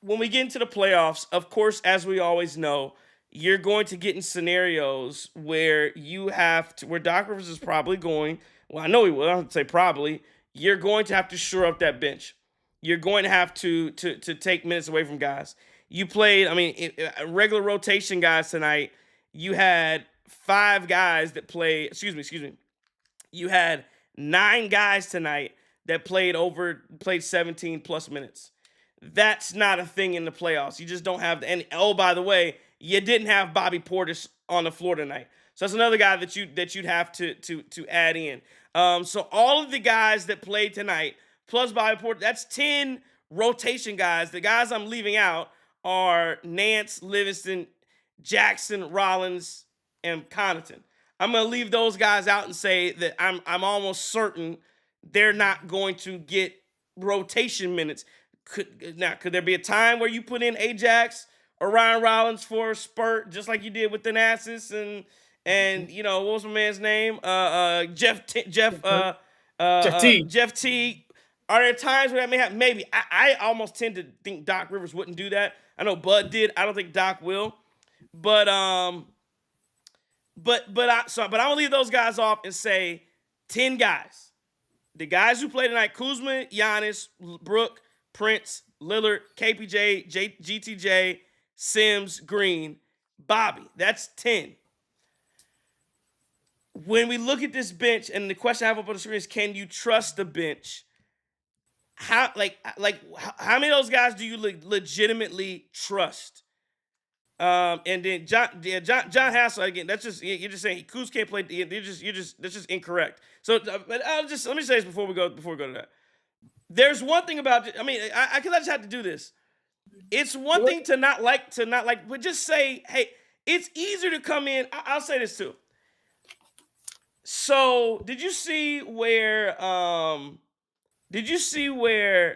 When we get into the playoffs, of course, as we always know, you're going to get in scenarios where where Doc Rivers is probably going. Well, I know he will. I don't say probably. You're going to have to shore up that bench. You're going to have to take minutes away from guys. You played, I mean, regular rotation guys tonight. You had 5 guys that played. Excuse me. You had 9 guys tonight that played 17 plus minutes. That's not a thing in the playoffs. You just don't have and oh, by the way, you didn't have Bobby Portis on the floor tonight. So that's another guy that you'd have to add in. So all of the guys that played tonight, plus Bobby Portis, that's 10 rotation guys. The guys I'm leaving out are Nance, Livingston, Jackson, Rollins, and Connaughton. I'm gonna leave those guys out and say that I'm almost certain they're not going to get rotation minutes. Could there be a time where you put in Ajax or Ryan Rollins for a spurt, just like you did with Thanasis and what was my man's name? Jeff T. Jeff T. Are there times where that may happen? Maybe. I almost tend to think Doc Rivers wouldn't do that. I know Bud did. I don't think Doc will. But I'm gonna leave those guys off and say 10 guys. The guys who played tonight: Kuzma, Giannis, Brook, Prince, Lillard, KPJ, GTJ, Sims, Green, Bobby. That's 10. When we look at this bench, and the question I have up on the screen is, can you trust the bench? How many of those guys do you legitimately trust? And then John Hassel again. You're just saying Kuz can't play. That's just incorrect. So, but let me say this before we go to that. There's one thing about it. I mean, I just have to do this. It's one thing to not like, but just say, hey, it's easier to come in. I'll say this too. So, did you see where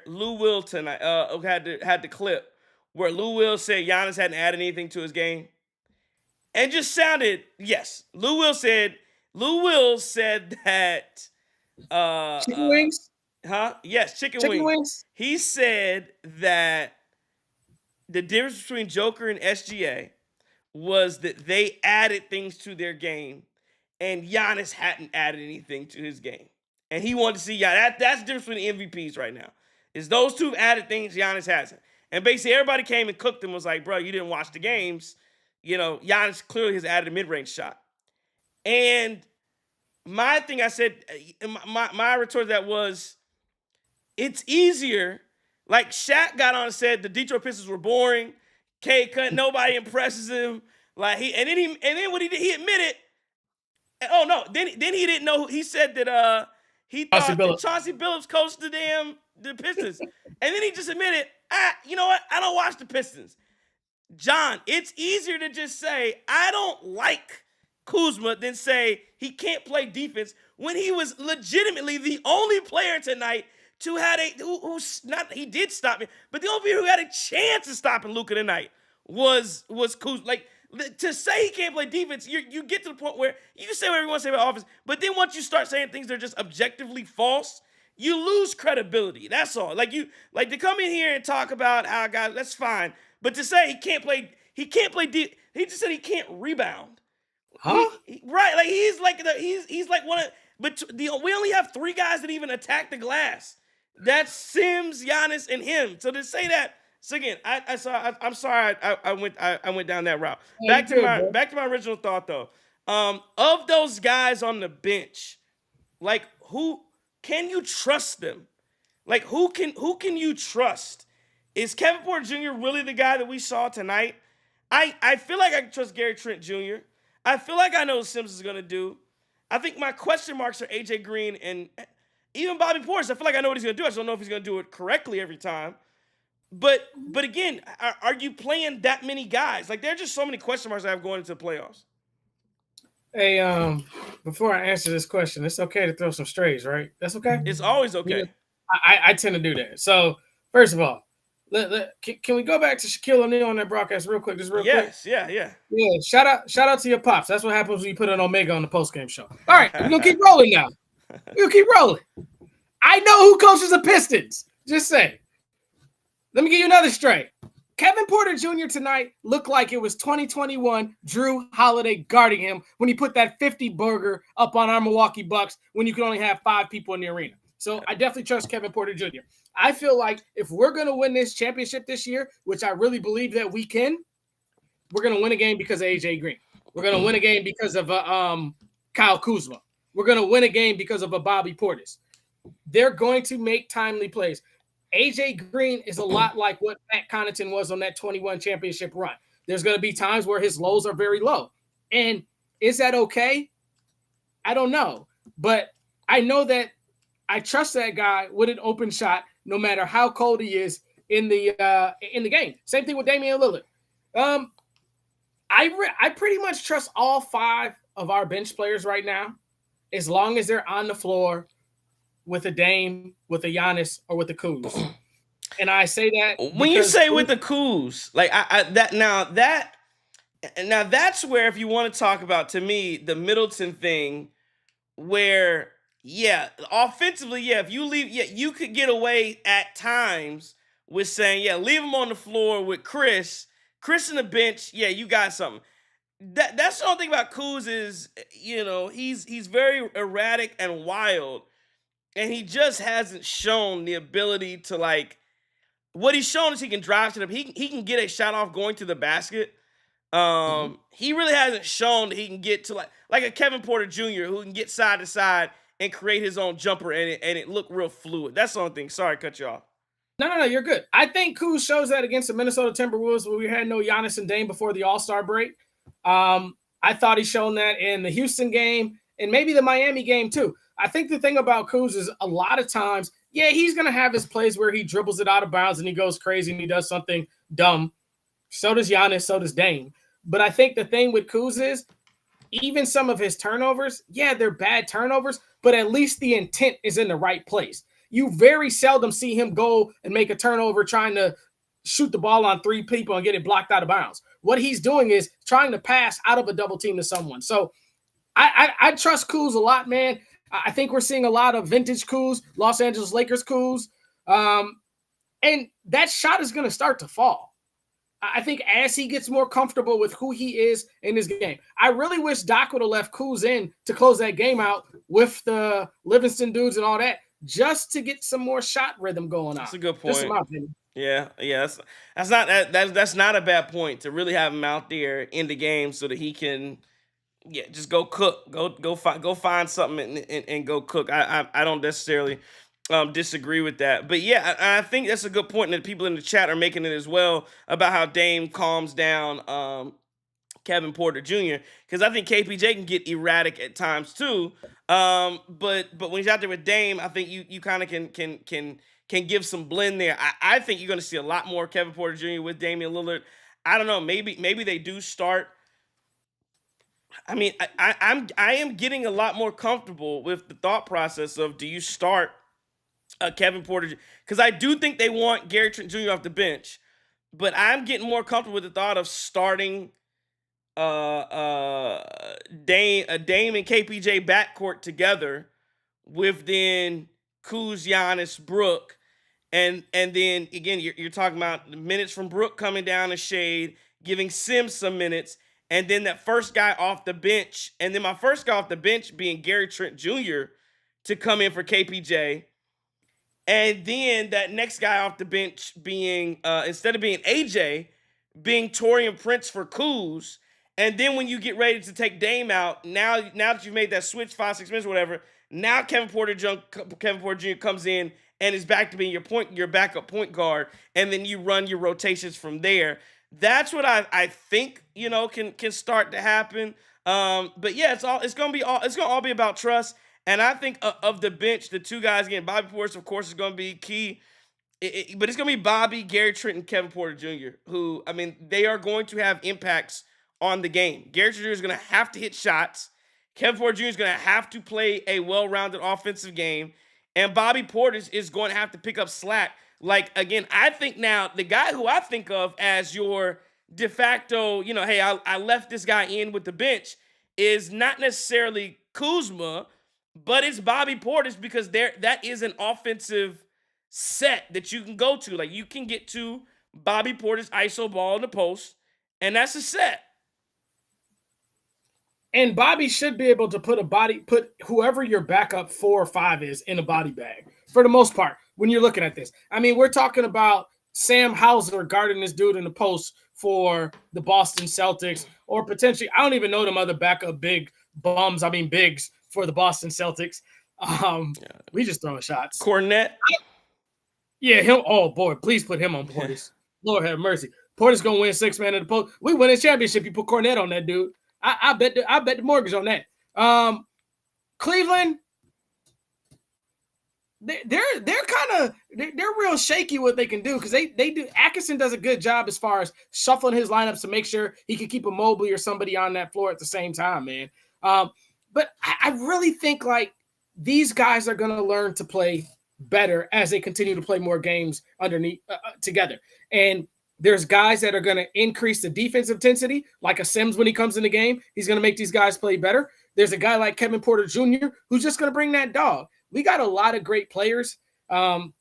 Lou Will tonight had the clip where Lou Will said Giannis hadn't added anything to his game? And just sounded, yes. Lou Will said that Chicken wings? Huh? Yes, chicken Chicken wings. wings? He said that the difference between Joker and SGA was that they added things to their game, and Giannis hadn't added anything to his game. And he wanted to see that's the difference between the MVPs right now. Is those two have added things Giannis hasn't. And basically everybody came and cooked him, was like, bro, you didn't watch the games. Giannis clearly has added a mid-range shot. And my thing I said, my retort to that was, it's easier. Like Shaq got on and said the Detroit Pistons were boring. K cut, nobody impresses him. And then what he did, he admitted. Oh no, then he didn't know. He said that he thought that Chauncey Billups coached the Pistons, and then he just admitted, you know what? I don't watch the Pistons. John, it's easier to just say I don't like Kuzma than say he can't play defense when he was legitimately the only player tonight he did stop me, but the only player who had a chance of stopping Luka tonight was Kuzma. Like, to say he can't play defense, you get to the point where you can say whatever you want to say about offense, but then once you start saying things that are just objectively false, you lose credibility. That's all. Like to come in here and talk about how guys, that's fine, but to say he can't play he just said he can't rebound. Huh? Right? Like he's like one of. But we only have 3 guys that even attack the glass. That's Sims, Giannis, and him. So to say that, so again, I'm sorry I went down that route. Back to my original thought though. Of those guys on the bench, like who can you trust them? Like who can you trust? Is Kevin Porter Jr. really the guy that we saw tonight? I feel like I can trust Gary Trent Jr. I feel like I know what Sims is gonna do. I think my question marks are AJ Green and even Bobby Portis, I feel like I know what he's going to do. I just don't know if he's going to do it correctly every time. But again, are you playing that many guys? Like, there are just so many question marks I have going into the playoffs. Hey, before I answer this question, it's okay to throw some strays, right? That's okay. It's always okay. I tend to do that. So first of all, can we go back to Shaquille O'Neal on that broadcast real quick? Just real quick. Yes, yeah. Yeah, shout out to your pops. That's what happens when you put an Omega on the postgame show. All right, we're gonna keep rolling now. We're gonna keep rolling. I know who coaches the Pistons. Just say. Let me give you another stray. Kevin Porter Jr. tonight looked like it was 2021 Drew Holiday guarding him when he put that 50 burger up on our Milwaukee Bucks when you could only have 5 people in the arena. So I definitely trust Kevin Porter Jr. I feel like if we're going to win this championship this year, which I really believe that we can, we're going to win a game because of AJ Green. We're going to win a game because of Kyle Kuzma. We're going to win a game because of a Bobby Portis. They're going to make timely plays. AJ Green is a lot like what Matt Connaughton was on that 21 championship run. There's going to be times where his lows are very low. And is that okay? I don't know. But I know that I trust that guy with an open shot no matter how cold he is in the game. Same thing with Damian Lillard. I pretty much trust all 5 of our bench players right now as long as they're on the floor with a Dame, with a Giannis, or with a Kuz. And I say that when you say with the Kuz, like that's where, if you want to talk about, to me, the Middleton thing, where offensively, if you leave, you could get away at times with saying, leave him on the floor with Chris on the bench, you got something. That's the only thing about Kuz is, he's very erratic and wild. And he just hasn't shown the ability to, like, what he's shown is he can drive to the, he can get a shot off going to the basket. He really hasn't shown that he can get to like a Kevin Porter Jr. who can get side to side and create his own jumper and it look real fluid. That's the only thing. Sorry to cut you off. No, you're good. I think Kuz shows that against the Minnesota Timberwolves where we had no Giannis and Dame before the All-Star break. I thought he's shown that in the Houston game and maybe the Miami game too. I think the thing about Kuz is a lot of times, he's going to have his plays where he dribbles it out of bounds and he goes crazy and he does something dumb. So does Giannis, so does Dame. But I think the thing with Kuz is even some of his turnovers, they're bad turnovers, but at least the intent is in the right place. You very seldom see him go and make a turnover trying to shoot the ball on 3 people and get it blocked out of bounds. What he's doing is trying to pass out of a double team to someone. So I trust Kuz a lot, man. I think we're seeing a lot of vintage Kuz, Los Angeles Lakers Kuz. And that shot is going to start to fall. I think as he gets more comfortable with who he is in his game. I really wish Doc would have left Kuz in to close that game out with the Livingston dudes and all that, just to get some more shot rhythm going on. That's a good point. Just in my opinion. Yeah. That's not a bad point to really have him out there in the game so that he can just go cook, go find something and go cook. I don't necessarily disagree with that, but I think that's a good point, and that people in the chat are making it as well about how Dame calms down Kevin Porter Jr. because I think KPJ can get erratic at times too. But when he's out there with Dame, I think you kind of can give some blend there. I think you're going to see a lot more Kevin Porter Jr. with Damian Lillard. I don't know. Maybe they do start. I mean, I am getting a lot more comfortable with the thought process of, do you start Kevin Porter? Because I do think they want Gary Trent Jr. off the bench, but I'm getting more comfortable with the thought of starting Dame and KPJ backcourt together with then Kuz, Giannis, Brook, and then again you're talking about the minutes from Brook coming down the shade, giving Sims some minutes. And then that first guy off the bench, and then my first guy off the bench being Gary Trent Jr. to come in for KPJ. And then that next guy off the bench being, instead of being AJ, being Taurean Prince for Kuz. And then when you get ready to take Dame out, now that you've made that switch 5-6 minutes or whatever, now Kevin Porter Jr. comes in and is back to being your backup point guard. And then you run your rotations from there. That's what I think, can start to happen. But it's gonna all be about trust. And I think of the bench, the two guys again, Bobby Portis, of course, is going to be key. But it's going to be Bobby, Gary Trent, and Kevin Porter Jr., who, I mean, they are going to have impacts on the game. Gary Trent Jr. is going to have to hit shots. Kevin Porter Jr. is going to have to play a well-rounded offensive game. And Bobby Portis is going to have to pick up slack. Like, again, I think now the guy who I think of as your de facto, hey, I left this guy in with the bench is not necessarily Kuzma, but it's Bobby Portis because that is an offensive set that you can go to. Like, you can get to Bobby Portis ISO ball in the post, and that's a set. And Bobby should be able to put whoever your backup 4 or 5 is in a body bag for the most part when you're looking at this. I mean, we're talking about Sam Hauser guarding this dude in the post for the Boston Celtics, or potentially, I don't even know them other backup bigs for the Boston Celtics. We just throwing shots. Cornette. Yeah, him. Oh boy, please put him on Portis. Lord have mercy. Portis gonna win 6 man of the post. We win a championship. You put Cornette on that dude. I bet the mortgage on that. Cleveland, they're real shaky what they can do because they do. Atkinson does a good job as far as shuffling his lineups to make sure he can keep a Mobley or somebody on that floor at the same time, man. But I really think like these guys are gonna learn to play better as they continue to play more games underneath together. And there's guys that are going to increase the defensive intensity, like a Sims when he comes in the game. He's going to make these guys play better. There's a guy like Kevin Porter Jr. who's just going to bring that dog. We got a lot of great players. I'm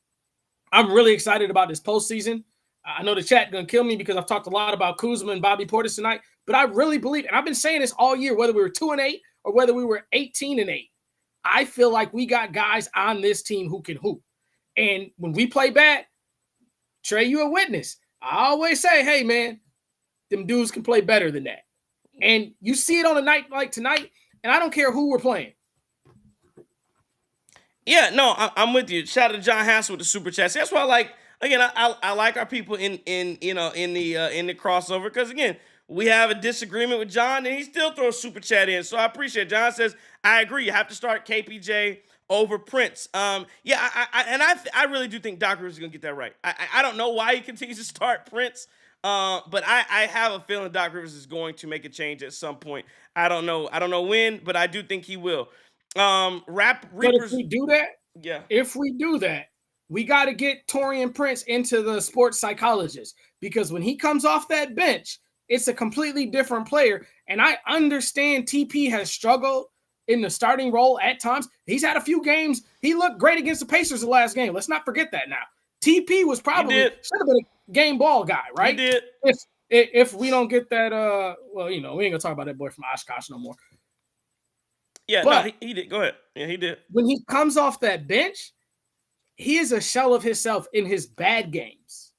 really excited about this postseason. I know the chat going to kill me because I've talked a lot about Kuzma and Bobby Portis tonight, but I really believe, and I've been saying this all year, whether we were 2-8 or whether we were 18-8, I feel like we got guys on this team who can hoop. And when we play bad, Trey, you a witness. I always say, hey, man, them dudes can play better than that. And you see it on a night like tonight, and I don't care who we're playing. Yeah, no, I'm with you. Shout out to John Hassel with the super chat. See, that's why I like. Again, I like our people in the crossover because again we have a disagreement with John and he still throws super chat in. So I appreciate it. John says I agree. You have to start KPJ over Prince. I really do think Doc Rivers is gonna get that right. I don't know why he continues to start Prince, but I have a feeling Doc Rivers is going to make a change at some point. I don't know when, but I do think he will. But if we do that, we got to get Taurean Prince into the sports psychologist because when he comes off that bench, it's a completely different player. And I understand TP has struggled in the starting role at times. He's had a few games. He looked great against the Pacers the last game. Let's not forget that now. TP was probably should have been a game ball guy, right? He did. If we don't get that, we ain't gonna talk about that boy from Oshkosh no more. Yeah, but no, he did. Go ahead. Yeah, he did. When he comes off that bench, he is a shell of himself in his bad games.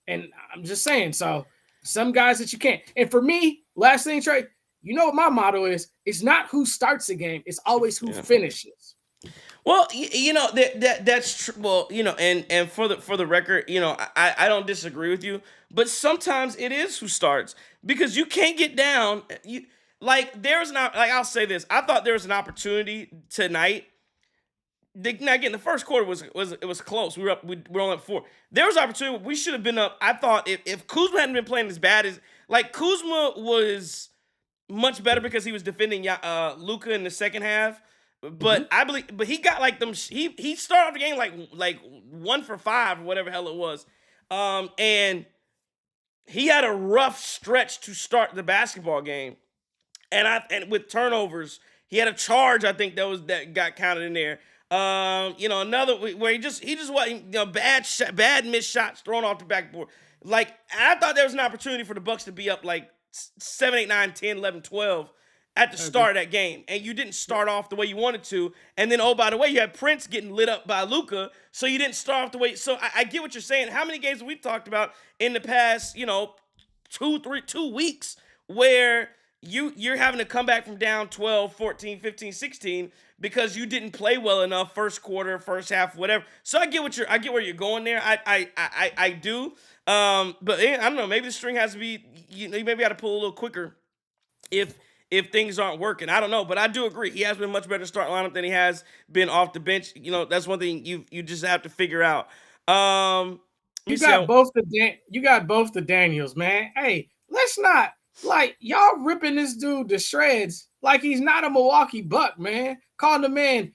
And I'm just saying, so some guys that you can't. And for me, last thing, Trey, you know what my motto is? It's not who starts the game. It's always who finishes. Well, that's true. Well, and for the record, I don't disagree with you, but sometimes it is who starts because you can't get down. I'll say this. I thought there was an opportunity tonight. Now again, the first quarter was close. We were only up 4. There was opportunity. We should have been up. I thought if Kuzma hadn't been playing as bad as Kuzma was much better because he was defending Luka in the second half. But I believe, he got them. He started off the game like 1 for 5 or whatever hell it was, and he had a rough stretch to start the basketball game, and with turnovers, he had a charge I think that got counted in there. Another where he just wasn't bad missed shots thrown off the backboard. I thought there was an opportunity for the Bucks to be up 7, 8, 9, 10, 11, 12 at the start of that game, and you didn't start off the way you wanted to. And then, oh, by the way, you had Prince getting lit up by Luka, so you didn't start off the way. So I get what you're saying. How many games have we talked about in the past, 2 weeks where you're having to come back from down 12, 14, 15, 16 because you didn't play well enough first quarter, first half, whatever. So I get where you're going there. I do. But I don't know. Maybe the string has to be. You maybe got to pull a little quicker. If if things aren't working. I don't know, but I do agree. He has been much better start lineup than he has been off the bench. That's one thing you just have to figure out. Let me You see got how both the Daniels, man. Hey, let's not like y'all ripping this dude to shreds like he's not a Milwaukee Buck, man. Calling the man,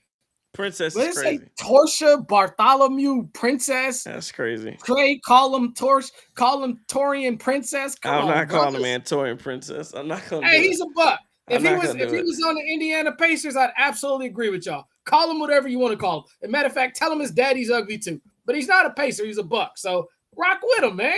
Princess what is did it say? crazy. Torsia Bartholomew Princess. That's crazy. Trey, call him Torian Princess. Come I'm on, not calling him brothers. Antorian Princess. I'm not gonna Hey, do it. he's a Buck. I'm not gonna If do he it. was on the Indiana Pacers, I'd absolutely agree with y'all. Call him whatever you want to call him. As a matter of fact, tell him his daddy's ugly too. But he's not a Pacer, he's a Buck. So rock with him, man.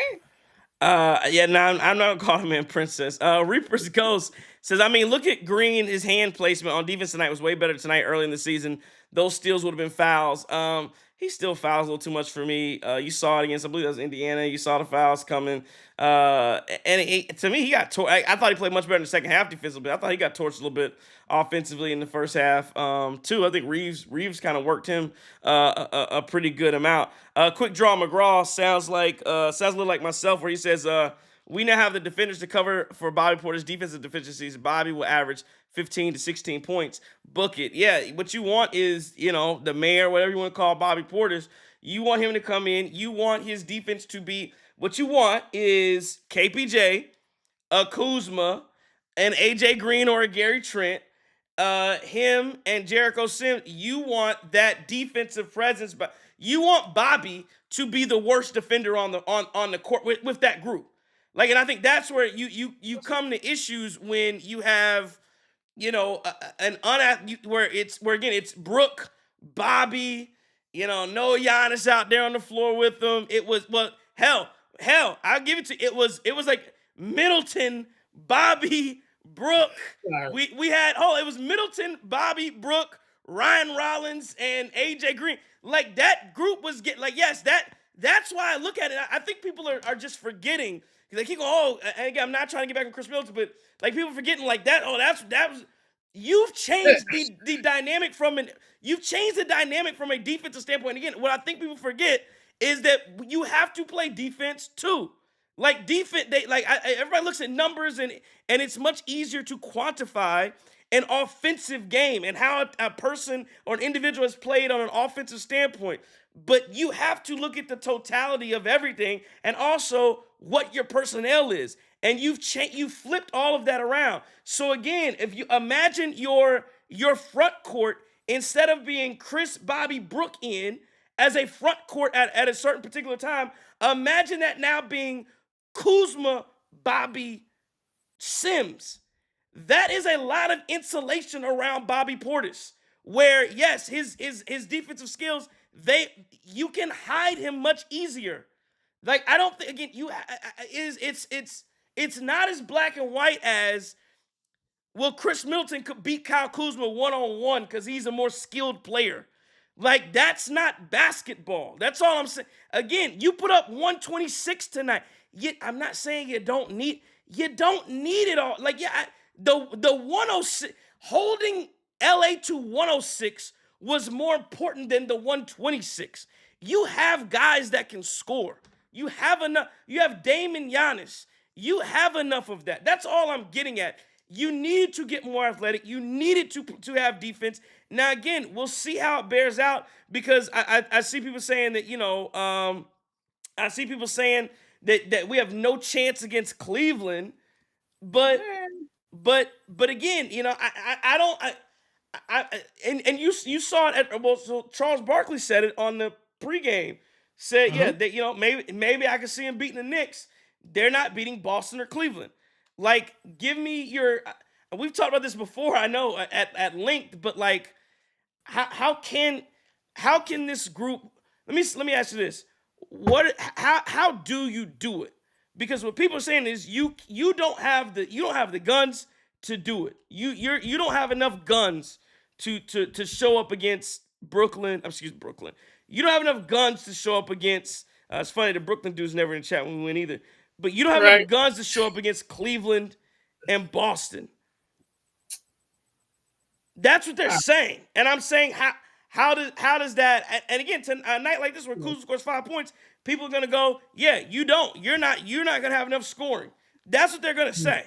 Yeah, no, I'm not gonna call him man Princess. Reaper's Ghost says, I mean, look at Green. His hand placement on defense tonight was way better tonight early in the season. Those steals would have been fouls. He still fouls a little too much for me. You saw it against, I believe that was Indiana. You saw the fouls coming. To me, he got torched. I thought he played much better in the second half defensively. I thought he got torched a little bit offensively in the first half. Too, I think Reeves kind of worked him a pretty good amount. Quick Draw McGraw sounds a little like myself, where he says, we now have the defenders to cover for Bobby Porter's defensive deficiencies. Bobby will average 15 to 16 points. Book it. Yeah, what you want is, the mayor, whatever you want to call Bobby Porter's, you want him to come in. You want his defense to be, what you want is KPJ, a Kuzma, an AJ Green or a Gary Trent, him and Jericho Sims. You want that defensive presence, but you want Bobby to be the worst defender on the court with that group. And I think that's where you come to issues when you have, where again it's Brooke, Bobby, no Giannis out there on the floor with them. It was, well, hell, I'll give it to you. It was like Middleton, Bobby, Brooke. We had it was Middleton, Bobby, Brooke, Ryan Rollins, and AJ Green. Like, that group was yes, that's why I look at it. I think people are just forgetting. They keep going, and again, I'm not trying to get back on Chris Middleton, but people forgetting that. That was. You've changed the dynamic from a defensive standpoint. Again, what I think people forget is that you have to play defense too. Defense, everybody looks at numbers, and it's much easier to quantify an offensive game and how a person or an individual has played on an offensive standpoint. But you have to look at the totality of everything, and also what your personnel is. And you've flipped all of that around. So again, if you imagine your front court, instead of being Chris, Bobby, Brooke in as a front court at a certain particular time, imagine that now being Kuzma, Bobby, Sims. That is a lot of insulation around Bobby Portis, where yes, his defensive skills, you can hide him much easier. I don't think, again, it's not as black and white as, well, Chris Middleton could beat Kyle Kuzma one-on-one because he's a more skilled player. That's not basketball. That's all I'm saying. Again, you put up 126 tonight. I'm not saying you don't need it all. The 106, holding LA to 106 was more important than the 126. You have guys that can score. You have enough. You have Dame and Giannis. You have enough of that. That's all I'm getting at. You needed to get more athletic. You needed to have defense. Now, again, we'll see how it bears out, because I see people saying that, I see people saying that we have no chance against Cleveland, but again, I don't. And you saw it so Charles Barkley said it on the pregame. Said, yeah, that maybe I can see him beating the Knicks. They're not beating Boston or Cleveland. Give me your. We've talked about this before, I know, at length, but how can this group? Let me ask you this: how do you do it? Because what people are saying is you don't have the guns to do it. You don't have enough guns to show up against Brooklyn. Brooklyn. You don't have enough guns to show up against. It's funny, the Brooklyn dude's never in the chat when we win either. But you don't have enough guns to show up against Cleveland and Boston. That's what they're saying, and I'm saying how does that? And again, a night like this where Kuzma scores 5 points, people are gonna go, yeah, you don't. You're not gonna have enough scoring. That's what they're gonna say.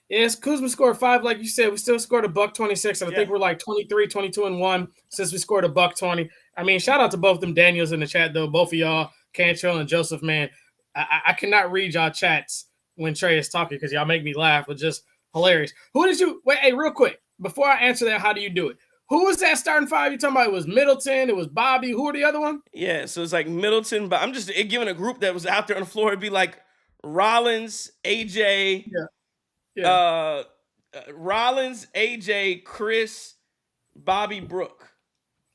Yes, Kuzma scored 5, like you said. We still scored a buck 26, and I Yeah. think we're like 23, 22, and 1 since we scored a buck 20. I mean, shout out to both them Daniels in the chat, though. Both of y'all, Cantrell and Joseph, man. I cannot read y'all chats when Trey is talking because y'all make me laugh. It's just hilarious. Who did you wait? Hey, real quick, before I answer that, how do you do it? Who was that starting five you talking about? It was Middleton, it was Bobby. Who were the other one? Yeah, so it's like Middleton, but I'm just giving a group that was out there on the floor. It'd be like Rollins, AJ, Yeah, uh, yeah. Rollins, AJ, Chris, Bobby, Brooke.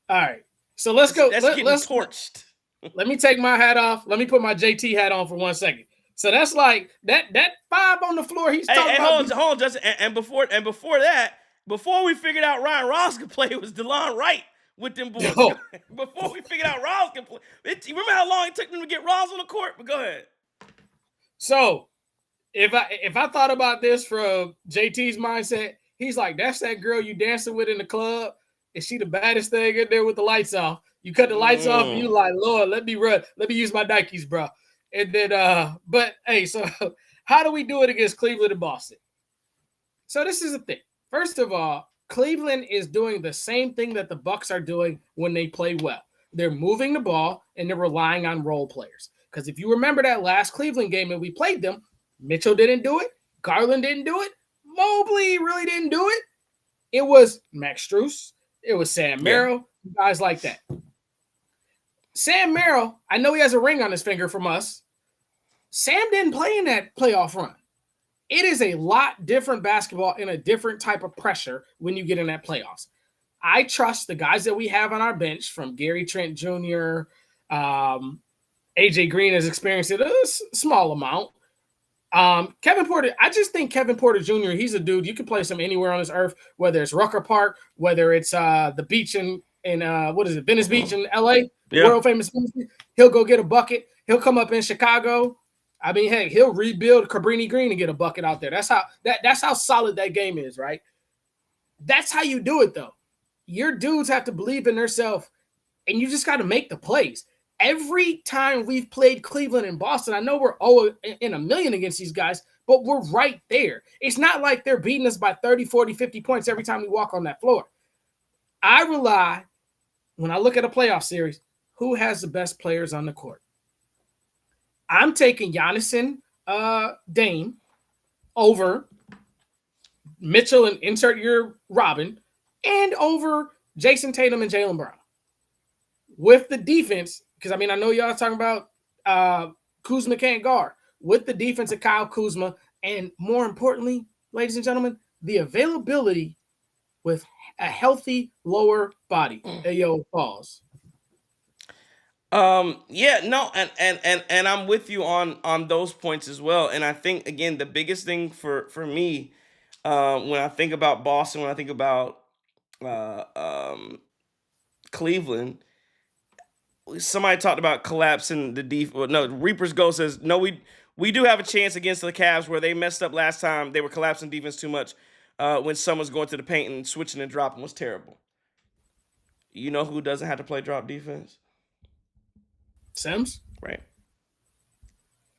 All right. So let's go. That's getting Let's torched. let me take my hat off. Let me put my JT hat on for 1 second. So that's like that 5 on the floor he's talking about. Hold on, Justin. And before that, before we figured out Ryan Ross could play, it was DeLon Wright with them boys. Yo, Before we figured out Ross could play, remember how long it took them to get Ross on the court? But go ahead. so if I thought about this from JT's mindset, he's like, that's that girl you dancing with in the club. Is she the baddest thing in there with the lights off? You cut the lights off, and you like, Lord, let me run. Let me use my Nikes, bro. And then, but hey, so how do we do it against Cleveland and Boston? So this is the thing. First of all, Cleveland is doing the same thing that the Bucks are doing when they play well. They're moving the ball and they're relying on role players. Because if you remember that last Cleveland game and we played them, Mitchell didn't do it. Garland didn't do it. Mobley really didn't do it. It was Max Strus. It was Sam Merrill. Guys like that. Sam Merrill, I know he has a ring on his finger from us. Sam didn't play in that playoff run. It is a lot different basketball and a different type of pressure when you get in that playoffs. I trust the guys that we have on our bench, from Gary Trent Jr., AJ Green has experienced it a small amount. Kevin Porter, I just think Kevin Porter Jr., he's a dude, you can place him anywhere on this earth, whether it's Rucker Park, whether it's the beach in what is it, Venice Beach in LA, world famous Venice Beach. He'll go get a bucket. He'll come up in Chicago. I mean, heck, he'll rebuild Cabrini Green and get a bucket out there. That's how solid that game is, right? That's how you do it, though. Your dudes have to believe in themselves, and you just got to make the plays. Every time we've played Cleveland and Boston, I know we're 0 in a million against these guys, but we're right there. It's not like they're beating us by 30, 40, 50 points every time we walk on that floor. I rely, when I look at a playoff series, who has the best players on the court? I'm taking Giannis and Dame over Mitchell and insert your Robin, and over Jason Tatum and Jaylen Brown. With the defense, because I mean, I know y'all talking about Kuzma can't guard. With the defense of Kyle Kuzma, and more importantly, ladies and gentlemen, the availability with a healthy lower body. Hey, yo, pause. Yeah, no, and I'm with you on those points as well. And I think, again, the biggest thing for me, when I think about Boston, when I think about uh Cleveland, somebody talked about collapsing the defense. Well, no, Reaper's Ghost says no. We do have a chance against the Cavs where they messed up last time. They were collapsing defense too much when someone's going to the paint and switching and dropping was terrible. You know who doesn't have to play drop defense? Sims? Right.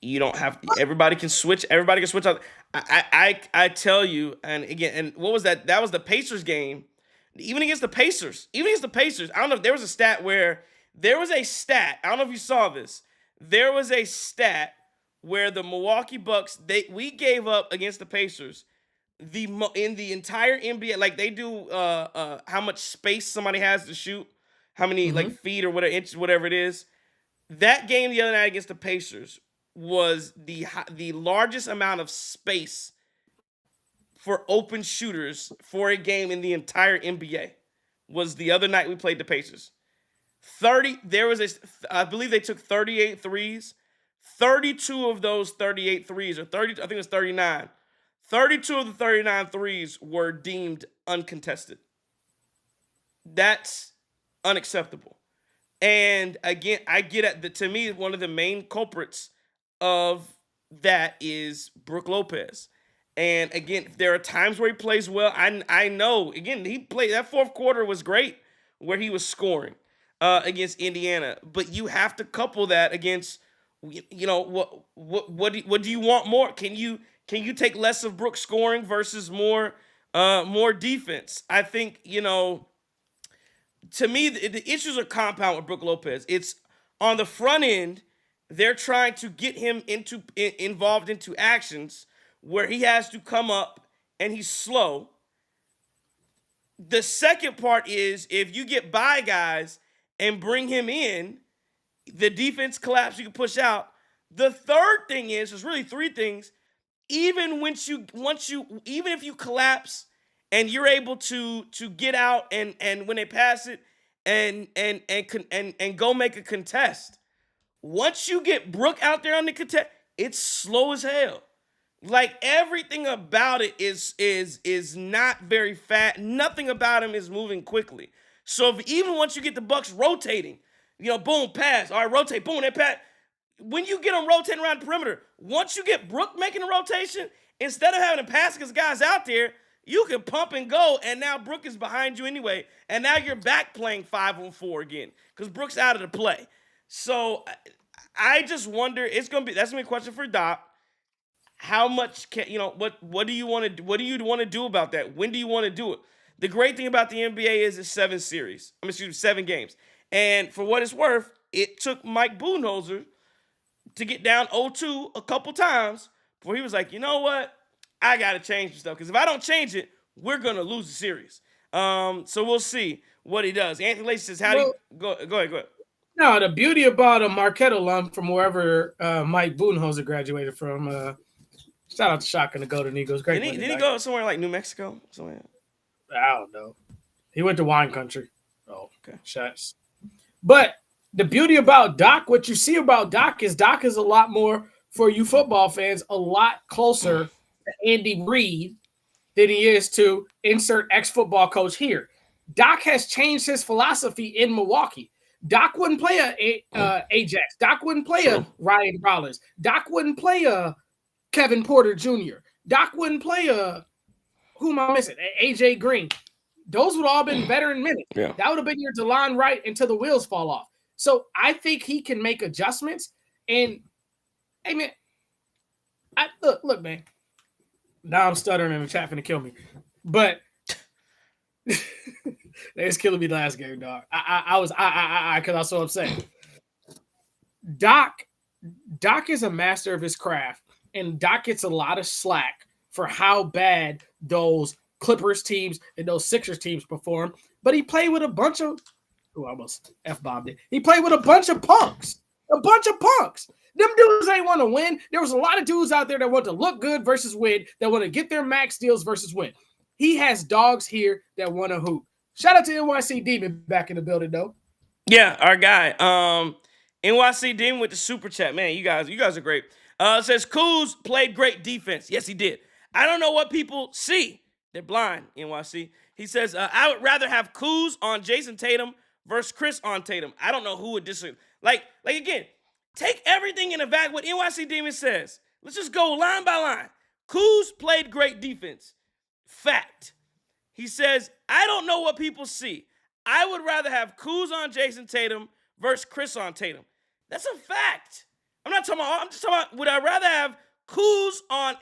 You don't have everybody can switch. Everybody can switch out. I tell you, and again, and what was that? That was the Pacers game. Even against the Pacers. I don't know if there was a stat where there was a stat. I don't know if you saw this. There was a stat where the Milwaukee Bucks, we gave up against the Pacers in the entire NBA, like they do how much space somebody has to shoot, how many like feet or whatever inches, whatever it is. That game the other night against the Pacers was the largest amount of space for open shooters for a game in the entire NBA. Was the other night we played the Pacers. I believe they took 38 threes. 32 of those 38 threes, or 30, I think it was 39. 32 of the 39 threes were deemed uncontested. That's unacceptable. And again, I get at to me, one of the main culprits of that is Brook Lopez. And again, there are times where he plays well. I know, again, he played that fourth quarter was great where he was scoring against Indiana. But you have to couple that against, what do you want more? Can you Can you take less of Brooks scoring versus more defense? I think, to me, the issues are compound with Brook Lopez. It's on the front end, they're trying to get him involved into actions where he has to come up and he's slow. The second part is if you get by guys and bring him in, the defense collapse, you can push out. The third thing is, there's really three things. Even even if you collapse and you're able to get out and when they pass it and go make a contest, once you get Brook out there on the contest, it's slow as hell. Like everything about it is not very fast. Nothing about him is moving quickly. So even once you get the Bucks rotating, boom, pass, all right, rotate, boom, they pass. When you get them rotating around the perimeter, once you get Brook making a rotation, instead of having to pass because guys out there, you can pump and go, and now Brook is behind you anyway, and now you're back playing 5-on-4 again because Brook's out of the play. So I just wonder, that's gonna be a question for Doc. How much what do you want to do about that? When do you want to do it? The great thing about the NBA is it's 7 games. And for what it's worth, it took Mike Budenholzer to get down 0-2 a couple times before he was like, you know what? I got to change some stuff because if I don't change it, we're going to lose the series. So we'll see what he does. Anthony Lacey says, go ahead. No, the beauty about a Marquette alum from wherever Mike Budenholzer graduated from, shout out to Shotgun the Golden Eagles. Great. Did he go somewhere like New Mexico? Somewhere? I don't know. He went to wine country. Oh, okay. Shots. But the beauty about Doc, what you see about Doc is a lot more, for you football fans, a lot closer to Andy Reid than he is to insert ex-football coach here. Doc has changed his philosophy in Milwaukee. Doc wouldn't play a Ajax. Doc wouldn't play a Ryan Rollins. Doc wouldn't play a Kevin Porter Jr. Doc wouldn't play who am I missing? AJ Green. Those would all been veteran minutes. Yeah. That would have been your DeLon Wright until the wheels fall off. So I think he can make adjustments. And hey man, look, man. Now I'm stuttering and the chat finna kill me. But they was killing me last game, dog. I was because I was so upset. Doc is a master of his craft, and Doc gets a lot of slack for how bad those Clippers teams and those Sixers teams perform. But he played with a bunch of almost F-bombed it. He played with a bunch of punks. Them dudes ain't want to win. There was a lot of dudes out there that want to look good versus win, that want to get their max deals versus win. He has dogs here that want to hoop. Shout out to NYC Demon back in the building, though. Yeah, our guy. NYC Demon with the super chat. Man, you guys are great. It says Kuz played great defense. Yes, he did. I don't know what people see. They're blind, NYC. He says, I would rather have Kuz on Jason Tatum versus Chris on Tatum. I don't know who would disagree. Like again, take everything in a vacuum. What NYC Demon says. Let's just go line by line. Kuz played great defense. Fact. He says, I don't know what people see. I would rather have Kuz on Jason Tatum versus Chris on Tatum. That's a fact. I'm just talking about, would I rather have Kuz on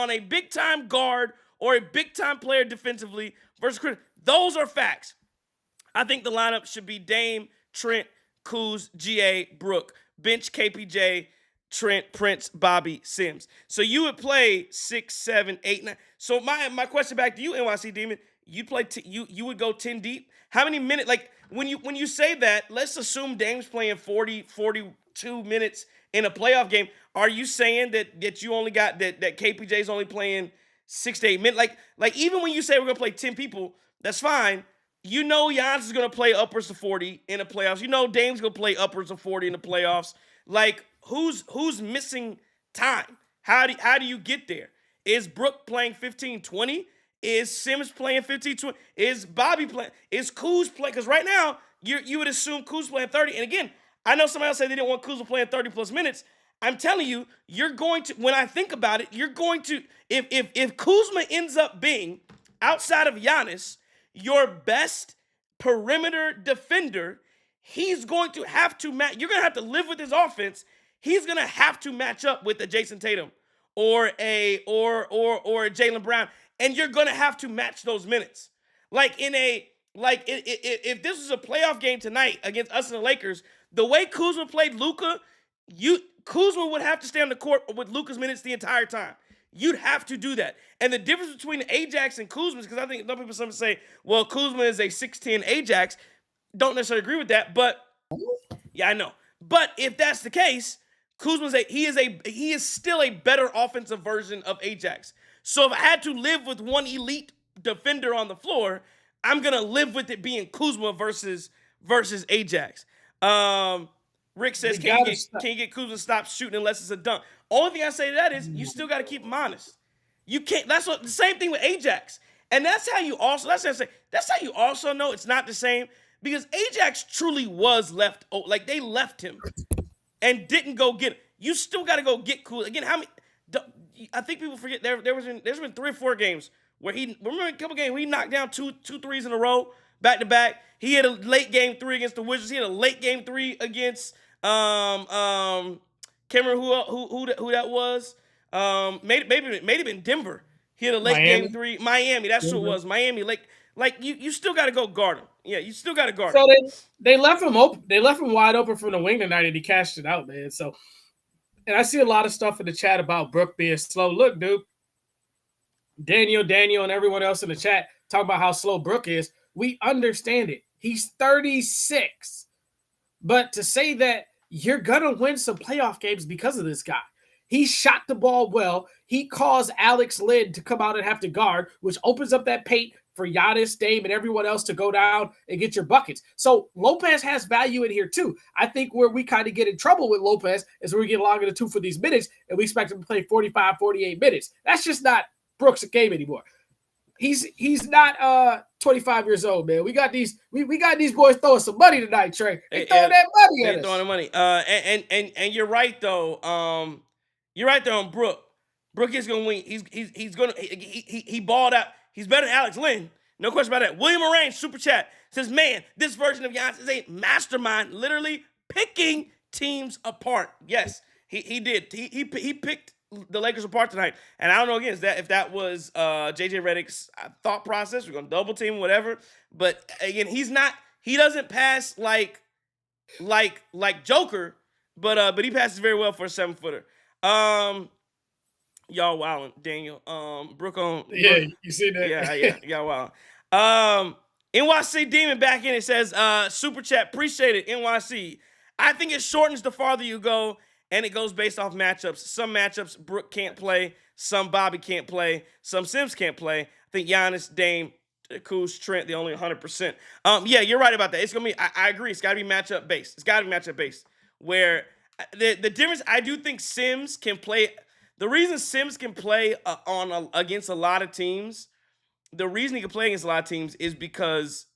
a big-time guard or a big-time player defensively versus Chris? Those are facts. I think the lineup should be Dame, Trent, Kuz, GA, Brook, bench KPJ, Trent, Prince, Bobby, Sims. So you would play 6, 7, 8, 9. So my question back to you, NYC Demon, you play you would go 10 deep. How many minutes? Like when you say that, let's assume Dame's playing 40, 42 minutes in a playoff game. Are you saying that you only got that KPJ's only playing 6 to 8 minutes? Like even when you say we're gonna play 10 people, that's fine. You know Giannis is gonna play upwards of 40 in the playoffs. You know Dame's gonna play upwards of 40 in the playoffs. Like who's missing time? How do you get there? Is Brook playing 15, 20? Is Sims playing 15, 20? Is Bobby playing? Is Kuz playing? Because right now, you would assume Kuz playing 30. And again, I know somebody else said they didn't want Kuz playing 30 plus minutes. I'm telling you, you're going to, when I think about it, you're going to, if Kuzma ends up being, outside of Giannis, your best perimeter defender, he's going to have to match. You're going to have to live with his offense. He's going to have to match up with the Jason Tatum or a Jaylen Brown, and you're gonna have to match those minutes. Like in a like if this was a playoff game tonight against us and the Lakers, the way Kuzma played Luka, Kuzma would have to stay on the court with Luka's minutes the entire time. You'd have to do that. And the difference between Ajax and Kuzma, because I think some people say, well, Kuzma is a 6'10 Ajax. Don't necessarily agree with that, but yeah, I know. But if that's the case, he is still a better offensive version of Ajax. So if I had to live with one elite defender on the floor, I'm gonna live with it being Kuzma versus Ajax. Rick says, can you get Kuzma to stop shooting unless it's a dunk? Only thing I say to that is you still got to keep him honest. You can't. That's the same thing with Ajax, and that's how you also. That's how you also know it's not the same because Ajax truly was left. Like they left him and didn't go get it. You still got to go get Kuzma again. How many? I think people forget there's been 3 or 4 games where remember a couple games where he knocked down two threes in a row back to back. He had a late game 3 against the Wizards. He had a late game 3 against can't remember who that was. Maybe have been Denver. He had a late game 3. Miami, that's Denver. Who it was. Miami. Like you still got to go guard him. Yeah, you still got to guard him. So they left him open. They left him wide open from the wing tonight, and he cashed it out, man. So, and I see a lot of stuff in the chat about Brook being slow. Look, dude, Daniel, and everyone else in the chat talk about how slow Brook is. We understand it. He's 36. But to say that you're going to win some playoff games because of this guy. He shot the ball well. He caused Alex Len to come out and have to guard, which opens up that paint for Giannis, Dame, and everyone else to go down and get your buckets. So Lopez has value in here too. I think where we kind of get in trouble with Lopez is where we get longer than 2 for these minutes, and we expect him to play 45, 48 minutes. That's just not Brooks' game anymore. He's not 25 years old, man. We got these boys throwing some money tonight, Trey. They throwing that money at us. Throwing the money. And you're right though. You're right there on Brook. Brook is gonna win. He balled out. He's better than Alex Len. No question about that. William Moraine, super chat, says, man, this version of Giannis is a mastermind, literally picking teams apart. Yes, he did. He picked the Lakers apart tonight. And I don't know again if that was JJ Redick's thought process. We're gonna double team, whatever. But again, he doesn't pass like Joker, but he passes very well for a 7-footer. Y'all wildin', Daniel. Brook on. Yeah, you see that? Yeah, y'all wildin'. NYC Demon back in. It says, super chat, appreciate it, NYC. I think it shortens the farther you go, and it goes based off matchups. Some matchups Brook can't play, some Bobby can't play, some Sims can't play. I think Giannis, Dame, Kuz, Trent, the only 100%. Yeah, you're right about that. It's gonna be. I agree. It's got to be matchup based. It's got to be matchup based. Where the difference, I do think Sims can play. The reason Sims can play against a lot of teams, the reason he can play against a lot of teams is because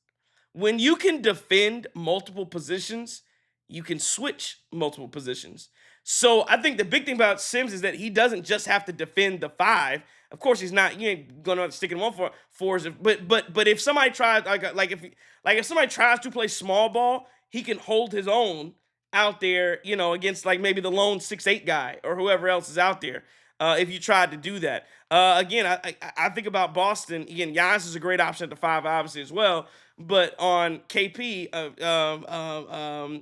when you can defend multiple positions, you can switch multiple positions. So I think the big thing about Sims is that he doesn't just have to defend the 5. Of course, he's not. You ain't gonna stick in 1 for 4s. But if somebody tries if somebody tries to play small ball, he can hold his own out there, against like maybe the lone 6'8" guy or whoever else is out there. If you tried to do that, again, I think about Boston. Again, Giannis is a great option at the 5, obviously as well. But on KP,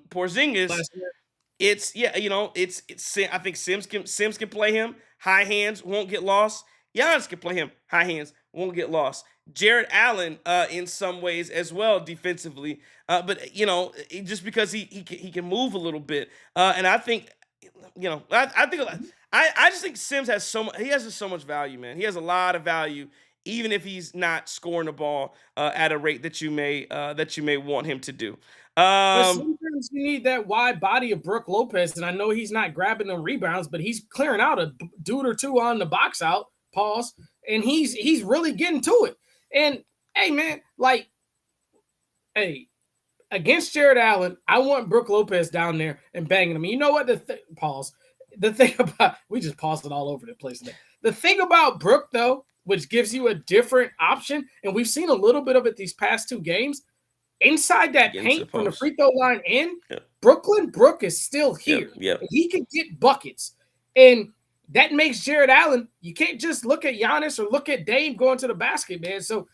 Porzingis, I think Sims can play him. High hands won't get lost. Giannis can play him. High hands won't get lost. Jared Allen, in some ways as well defensively, but just because he can move a little bit, and I think, I just think Sims has so much value, man. He has a lot of value, even if he's not scoring the ball at a rate that you may want him to do. But sometimes you need that wide body of Brook Lopez, and I know he's not grabbing the rebounds, but he's clearing out a dude or two on the box out. Pause. And he's really getting to it. And hey, man, against Jared Allen, I want Brook Lopez down there and banging him. You know what? Pause. The thing about, we just paused it all over the place today. The thing about Brook, though, which gives you a different option, and we've seen a little bit of it these past 2 games, inside that paint from the free throw line in, Brook is still here. Yep. He can get buckets. And that makes Jared Allen. You can't just look at Giannis or look at Dame going to the basket, man. So,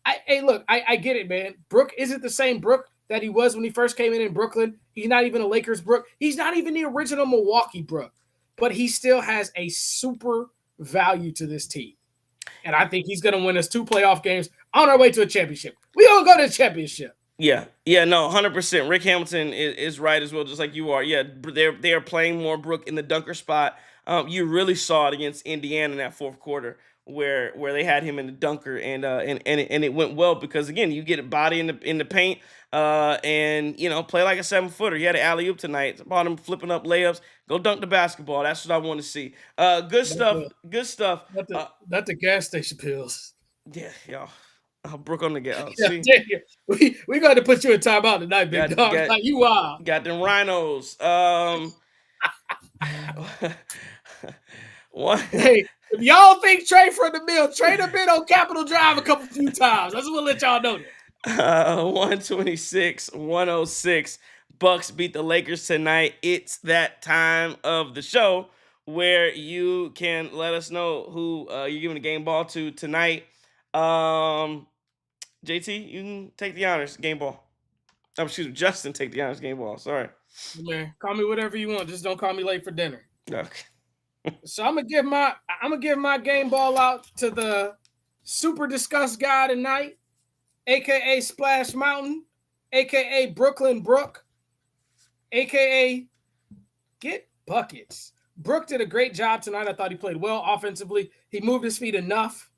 I get it, man. Brook isn't the same Brook that he was when he first came in Brooklyn. He's not even a Lakers Brook. He's not even the original Milwaukee Brook, but he still has a super value to this team. And I think he's going to win us 2 playoff games on our way to a championship. We going to go to the championship. Yeah, no, 100%. Rick Hamilton is right as well, just like you are. Yeah, they are playing more Brook in the dunker spot. You really saw it against Indiana in that fourth quarter where they had him in the dunker and it went well because again you get a body in the paint and play like a 7-footer. He had an alley oop tonight. About him flipping up layups. Go dunk the basketball. That's what I want to see. Good stuff. Good stuff. Not the gas station pills. Yeah, y'all. Brook on the gas. Yeah, we got to put you in timeout tonight, big dog. Like you wild. Got them rhinos. What? Hey, if y'all think Trey from the mill, Trey done been on Capitol Drive a few times. I just want to let y'all know that. 126-106. Bucks beat the Lakers tonight. It's that time of the show where you can let us know who you're giving the game ball to tonight. JT, you can take the honors game ball. Oh, excuse me, Justin, take the honors game ball. Sorry. Man, call me whatever you want. Just don't call me late for dinner. Okay. So I'm gonna give my game ball out to the super discussed guy tonight, aka Splash Mountain, aka Brooklyn Brook, aka Get Buckets. Brook did a great job tonight. I thought he played well offensively. He moved his feet enough.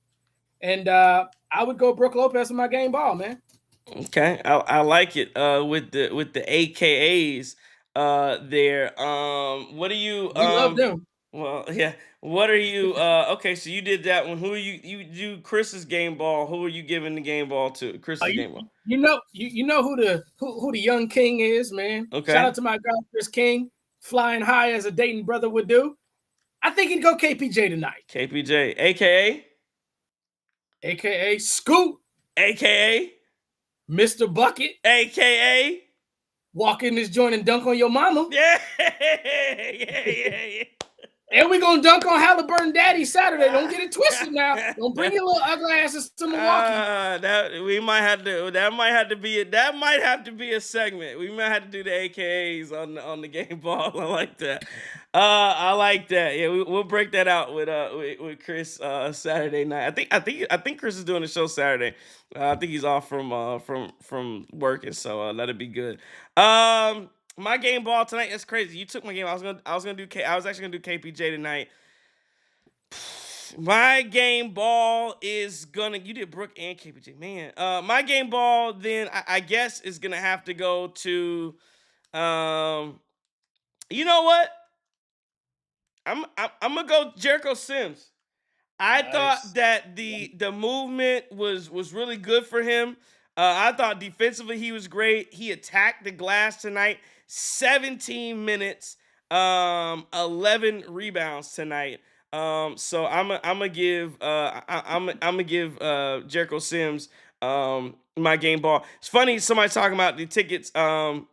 And I would go Brook Lopez with my game ball, man. Okay, I like it. With the AKAs there. What are you? We love them. Well, yeah. What are you? Okay, so you did that one. Who are you? You do Chris's game ball. Who are you giving the game ball to? Chris's game ball. You know who the young king is, man. Okay. Shout out to my guy Chris King, flying high as a Dayton brother would do. I think he'd go KPJ tonight. KPJ, aka Scoot, aka Mr. Bucket, aka walk in this joint and dunk on your mama. Yeah. And we're going to dunk on Halliburton Daddy Saturday. Don't get it twisted now. Don't bring your little ugly asses to Milwaukee. That might have to be a segment. We might have to do the AKAs on the game ball. I like that. I like that. Yeah, we'll break that out with Chris Saturday night. I think Chris is doing the show Saturday. I think he's off from working, so that'll be good. My game ball tonight. That's crazy. You took my game. I was actually gonna do KPJ tonight. My game ball is gonna. You did Brook and KPJ, man. My game ball then I guess is gonna have to go to. You know what? I'm gonna go Jericho Sims. I thought that the movement was really good for him. I thought defensively he was great. He attacked the glass tonight. 17 minutes, 11 rebounds tonight. So I'm gonna give Jericho Sims my game ball. It's funny somebody's talking about the tickets to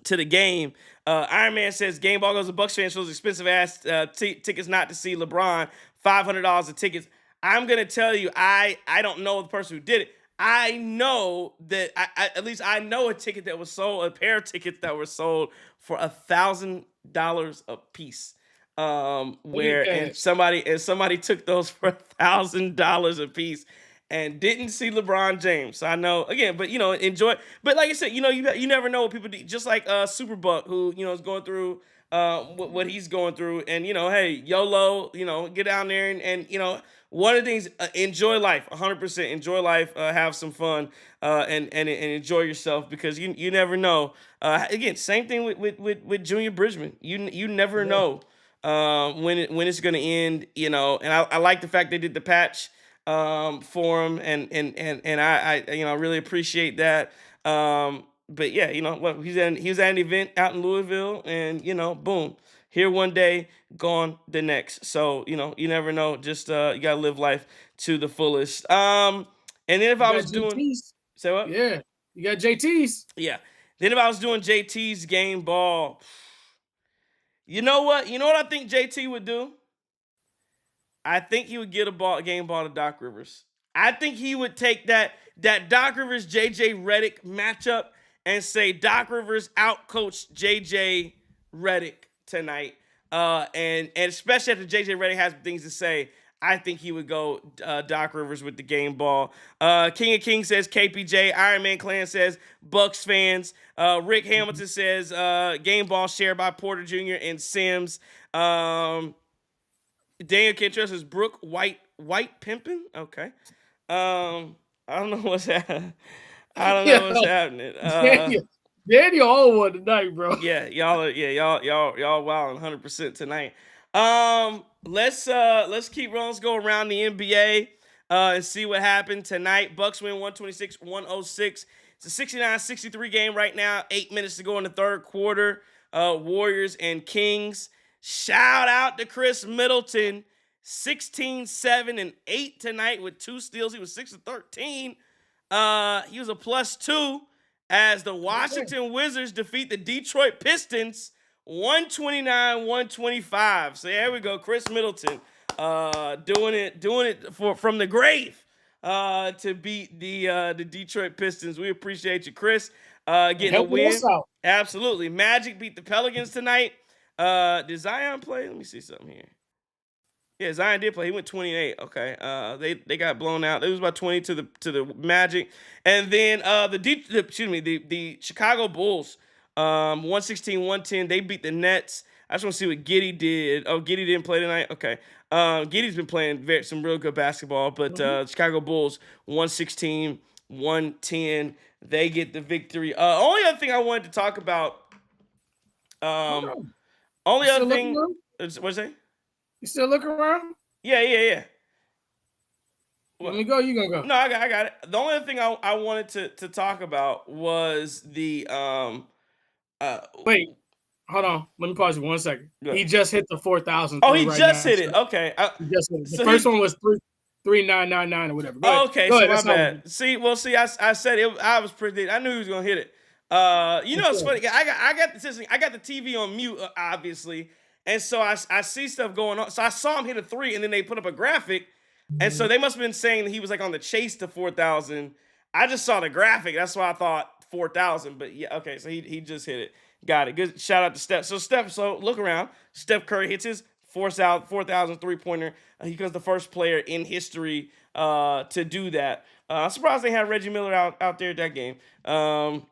the game. Iron Man says game ball goes to Bucks fans for those expensive ass tickets not to see LeBron. $500 of tickets. I'm gonna tell you, I don't know the person who did it. I know that at least I know a ticket that was sold, a pair of tickets that were sold for $1,000 a piece. And somebody took those for $1,000 a piece and didn't see LeBron James. So I know again, but enjoy. But like I said, you never know what people do. Just like Superbuck, who is going through what he's going through, and hey, YOLO, get down there and one of the things, enjoy life, 100%. Enjoy life, have some fun, and enjoy yourself because you never know. Again, same thing with Junior Bridgman. You never know when it's going to end. And I like the fact they did the patch for him, and I really appreciate that. But yeah, he was at an event out in Louisville, and boom. Here one day, gone the next. So, you never know. Just you gotta live life to the fullest. And then if I was doing say what? Yeah, you got JT's. Yeah. Then if I was doing JT's game ball, you know what? You know what I think JT would do? I think he would get a game ball to Doc Rivers. I think he would take that Doc Rivers JJ Redick matchup and say Doc Rivers outcoached JJ Redick tonight. And especially after JJ Redick has things to say, I think he would go Doc Rivers with the game ball. King of Kings says KPJ. Iron Man Clan says Bucks fans. Rick Hamilton says game ball shared by Porter Jr. and Sims. Daniel Kentrell says Brooke White Pimpin. Okay. I don't know what's happening. I don't know what's happening. Daniel all one tonight, bro. Yeah, y'all wilding 100% tonight. Let's keep rolling. Let's go around the NBA and see what happened tonight. Bucks win 126-106. It's a 69-63 game right now. 8 minutes to go in the third quarter. Warriors and Kings. Shout out to Chris Middleton. 16, 7, and 8 tonight with 2 steals. He was 6 of 13. He was a +2 as the Washington Wizards defeat the Detroit Pistons 129-125. So there we go. Chris Middleton doing it from the grave to beat the Detroit Pistons. We appreciate you, Chris. Getting a win. Absolutely. Magic beat the Pelicans tonight. Did Zion play? Let me see something here. Yeah, Zion did play. He went 28. Okay. They got blown out. It was about 20 to the Magic. And then the Chicago Bulls 116-110. They beat the Nets. I just want to see what Giddey did. Oh, Giddey didn't play tonight. Okay. Giddey's been playing some real good basketball, but Chicago Bulls 116-110. They get the victory. Only other thing I wanted to talk about. Only other thing. What's that? You still looking around? Yeah. Let me go. You gonna go? No, I got it. The only other thing I wanted to talk about was the Wait, hold on. Let me pause you 1 second. He just hit the 4,000. Oh, he just hit it. Okay. He just hit it. The first one was 3,999 or whatever. Okay, so my bad. See, I said it. I was predicting. I knew he was gonna hit it. It's funny. I got the TV on mute, obviously. And so I see stuff going on. So I saw him hit a 3, and then they put up a graphic. And so they must have been saying that he was like on the chase to 4,000. I just saw the graphic. That's why I thought 4,000. But yeah, okay. So he just hit it. Got it. Good. Shout out to Steph. So look around. Steph Curry hits his 4,000 3-pointer. He becomes the first player in history to do that. I'm surprised they had Reggie Miller out there at that game. But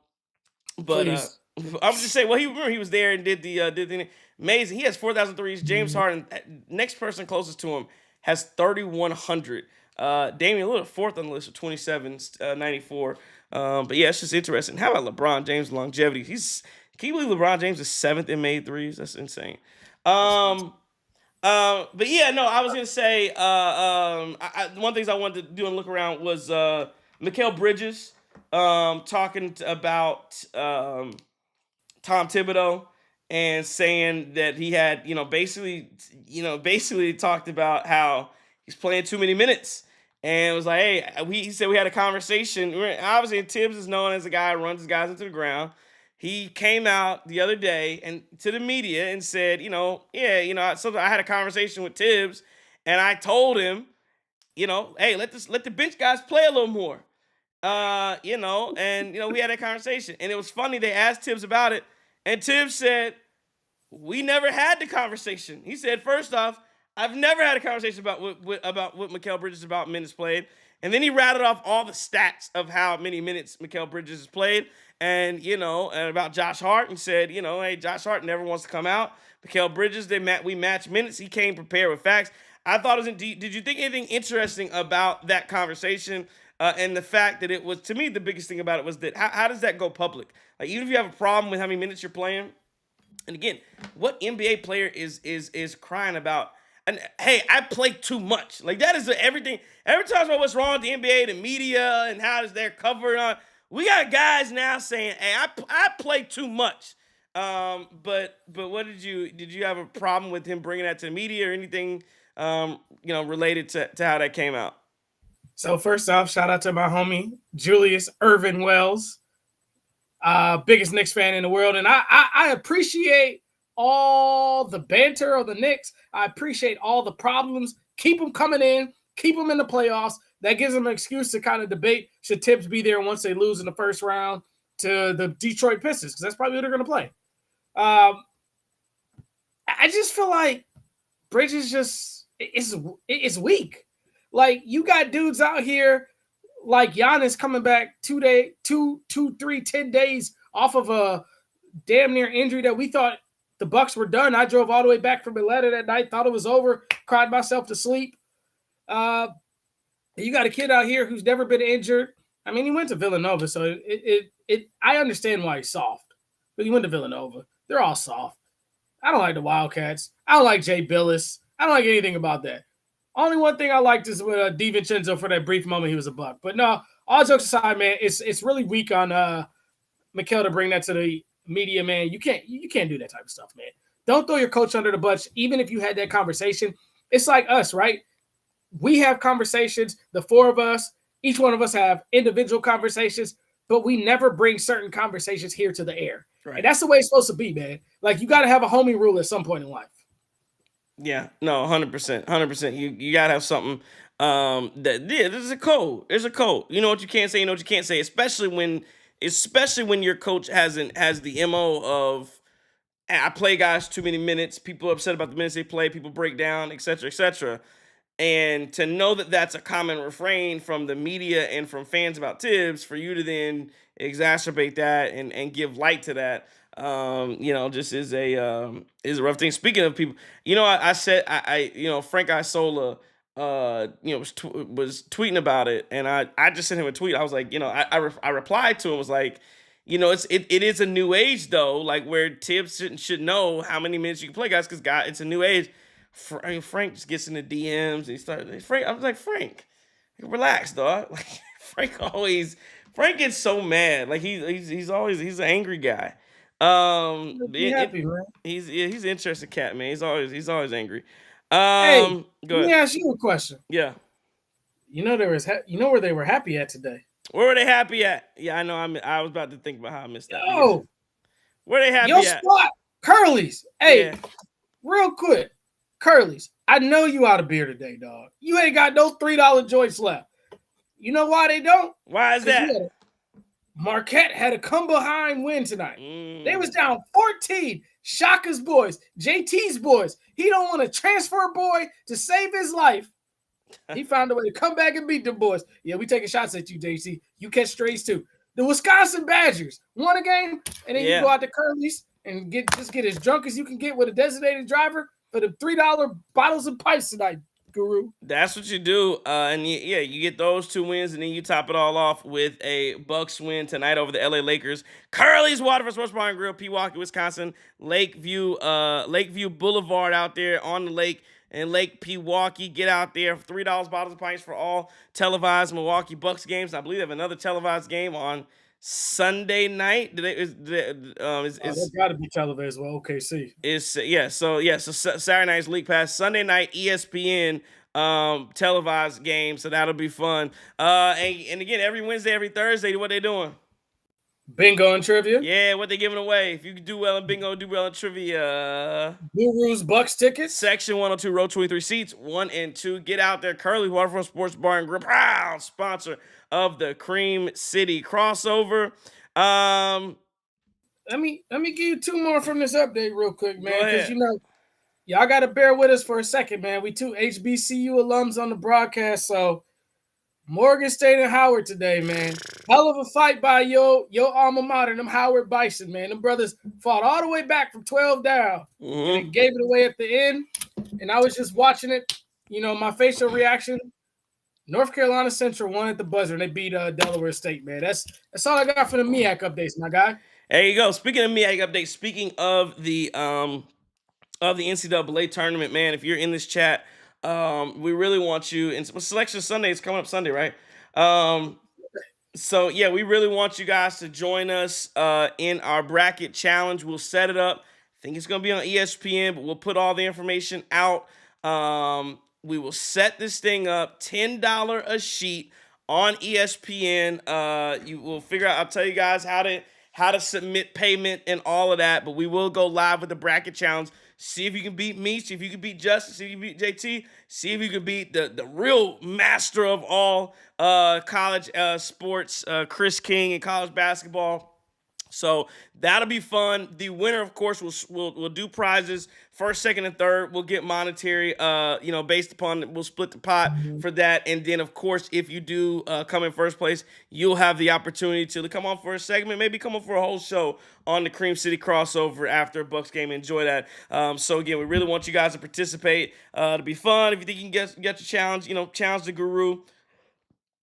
I was just saying, well, he was there and did the amazing. He has 4,000 threes. James Harden, next person closest to him, has 3,100. Damian Lillard, fourth on the list with 2794. But yeah, it's just interesting. How about LeBron James' longevity? Can you believe LeBron James is 7th in made threes? That's insane. But yeah, no, I was gonna say one of the things I wanted to do and look around was Mikal Bridges talking about Tom Thibodeau and saying that he had, basically talked about how he's playing too many minutes. And it was like, hey, he said we had a conversation. Obviously, Tibbs is known as a guy who runs his guys into the ground. He came out the other day and to the media and said, I had a conversation with Tibbs, and I told him, hey, let the bench guys play a little more. We had that conversation. And it was funny, they asked Tibbs about it, and Tibbs said, we never had the conversation. He said, first off, I've never had a conversation about what Mikal Bridges about minutes played. And then he rattled off all the stats of how many minutes Mikal Bridges has played. And, and about Josh Hart, and said, hey, Josh Hart never wants to come out. Mikal Bridges, we match minutes. He came prepared with facts. I thought it was did you think anything interesting about that conversation? And the fact that it was, to me, the biggest thing about it was that how does that go public? Like, even if you have a problem with how many minutes you're playing, and again, what NBA player is crying about? And hey, I play too much. Like, that is everything. Every time about what's wrong with the NBA, the media, and how is their cover on. We got guys now saying, hey, I play too much. But what did you have a problem with him bringing that to the media or anything, related to how that came out? So first off, shout out to my homie, Julius Irvin Wells, biggest Knicks fan in the world. And I appreciate all the banter of the Knicks. I appreciate all the problems. Keep them coming in. Keep them in the playoffs. That gives them an excuse to kind of debate should Tibbs be there once they lose in the first round to the Detroit Pistons, because that's probably who they're going to play. I just feel like Bridges just is weak. Like, you got dudes out here like Giannis coming back 10 days off of a damn near injury that we thought the Bucks were done. I drove all the way back from Atlanta that night, thought it was over, cried myself to sleep. You got a kid out here who's never been injured. I mean, he went to Villanova, so I understand why he's soft. But he went to Villanova. They're all soft. I don't like the Wildcats. I don't like Jay Billis. I don't like anything about that. Only one thing I liked is with DiVincenzo for that brief moment he was a Buck. But no, all jokes aside, man, it's really weak on Mikal to bring that to the media, man. You can't do that type of stuff, man. Don't throw your coach under the bus, even if you had that conversation. It's like us, right? We have conversations, the four of us, each one of us have individual conversations, but we never bring certain conversations here to the air. Right. And that's the way it's supposed to be, man. Like, you got to have a homie rule at some point in life. Yeah, no, 100%, 100%. You gotta have something. There's a code. There's a code. You know what you can't say. You know what you can't say. Especially when your coach has the MO of, I play guys too many minutes. People are upset about the minutes they play. People break down, etc., etc. And to know that that's a common refrain from the media and from fans about Tibbs, for you to then exacerbate that and give light to that, just is a rough thing. Speaking of people, I said Frank Isola, was tweeting about it, and I just sent him a tweet. I was like, I replied to him, was like, it is a new age though, like where Tibbs should know how many minutes you can play, guys, because it's a new age. Frank just gets in the DMs and he starts. I was like, Frank, relax, dog. Like, Frank gets so mad. Like, he's an angry guy. Happy, man. He's an interesting cat, man. He's always angry. Hey, go let me ahead. ask you a question. Yeah. Where they were happy at today? Where were they happy at? Yeah, I know. I was about to think about how I missed that. Oh, where they happy your at? spot, Curly's. Hey, yeah. Real quick, Curly's. I know you out of beer today, dog. You ain't got no $3 joints left. You know why they don't? Why is that? Marquette had a come behind win tonight. They was down 14. Shaka's boys, JT's boys. He don't want a transfer boy to save his life. He found a way to come back and beat them boys. Yeah, we taking shots at you, JC. You catch strays too. The Wisconsin Badgers won a game, and then you go out to Curly's and get as drunk as you can get with a designated driver for the $3 bottles and pipes tonight, Guru. That's what you do, and you get those 2 wins, and then you top it all off with a Bucks win tonight over the LA Lakers. Curly's Water for Sports Bar and Grill, Pewaukee, Wisconsin, Lakeview Boulevard out there on the lake in Lake Pewaukee. Get out there, $3 bottles of pints for all televised Milwaukee Bucks games. I believe they have another televised game on Sunday night. It's got to be televised. Well, OKC. So Saturday night's League Pass. Sunday night ESPN televised game. So that'll be fun. And again, every Wednesday, every Thursday, what they doing? Bingo and trivia. Yeah, what they giving away. If you do well in bingo, do well in trivia. Guru's Bucks tickets. Section 102, row 23, seats 1 and 2. Get out there. Curly Waterfront Sports Bar and Grill, proud sponsor of the Cream City crossover. Let me give you 2 more from this update real quick, man. Because y'all gotta bear with us for a second, man. We 2 HBCU alums on the broadcast, so Morgan State and Howard today, man. Hell of a fight by your alma mater, them Howard Bison, man. Them brothers fought all the way back from 12 down and gave it away at the end. And I was just watching it. My facial reaction. North Carolina Central won at the buzzer, and they beat Delaware State, man. That's all I got for the MEAC updates, my guy. There you go. Speaking of MEAC updates, speaking of the NCAA tournament, man, if you're in this chat, we really want you. And Selection Sunday is coming up Sunday, right? So yeah, we really want you guys to join us in our bracket challenge. We'll set it up. I think it's gonna be on ESPN, but we'll put all the information out. We will set this thing up, $10 a sheet on ESPN. You will figure out. I'll tell you guys how to how to submit payment and all of that. But we will go live with the bracket challenge. See if you can beat me. See if you can beat Justin. See if you can beat JT. See if you can beat the real master of all college sports, Chris King, and college basketball. So that'll be fun. The winner, of course, will do prizes. First, second, and third. We'll get monetary. Based upon we'll split the pot Mhm. for that. And then, of course, if you do come in first place, you'll have the opportunity to come on for a segment, maybe come on for a whole show on the Cream City crossover after a Bucks game. Enjoy that. So again, we really want you guys to participate. To be fun. If you think you can get your challenge, challenge the guru,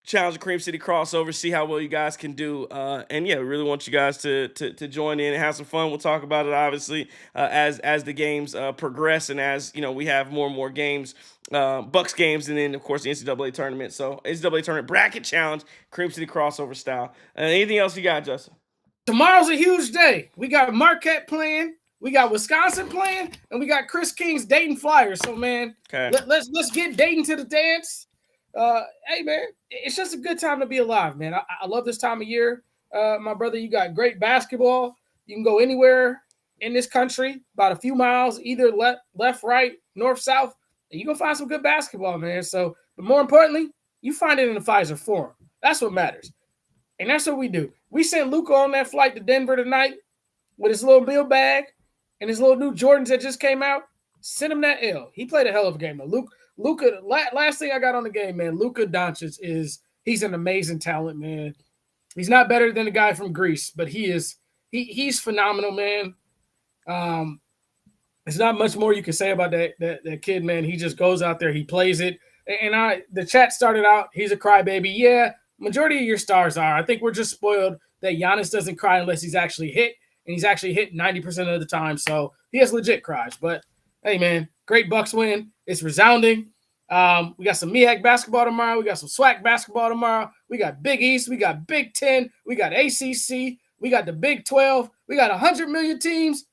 challenge the Cream City crossover, see how well you guys can do. And yeah, we really want you guys to join in and have some fun. We'll talk about it obviously as the games progress and as we have more and more games, Bucks games, and then of course the NCAA tournament. So NCAA tournament bracket challenge, Cream City crossover style. Anything else you got, Justin? Tomorrow's a huge day. We got Marquette playing, we got Wisconsin playing, and we got Chris King's Dayton Flyers. So man, Okay. let's get Dayton to the dance. Hey man, it's just a good time to be alive, man. I love this time of year. My brother, you got great basketball. You can go anywhere in this country, about a few miles, either left, right, north, south, and you're gonna find some good basketball, man. So, but more importantly, you find it in the Pfizer Forum. That's what matters. And that's what we do. We sent Luka on that flight to Denver tonight with his little meal bag and his little new Jordans that just came out. Send him that L. He played a hell of a game. Luka, last thing I got on the game, man, Luka Doncic he's an amazing talent, man. He's not better than the guy from Greece, but he's phenomenal, man. There's not much more you can say about that kid, man. He just goes out there, he plays it. And the chat started out, he's a crybaby. Yeah, majority of your stars are. I think we're just spoiled that Giannis doesn't cry unless he's actually hit, and he's actually hit 90% of the time. So he has legit cries. But hey, man, great Bucks win. It's resounding. We got some MEAC basketball tomorrow. We got some SWAC basketball tomorrow. We got Big East. We got Big 10. We got ACC. We got the Big 12. We got 100 million teams.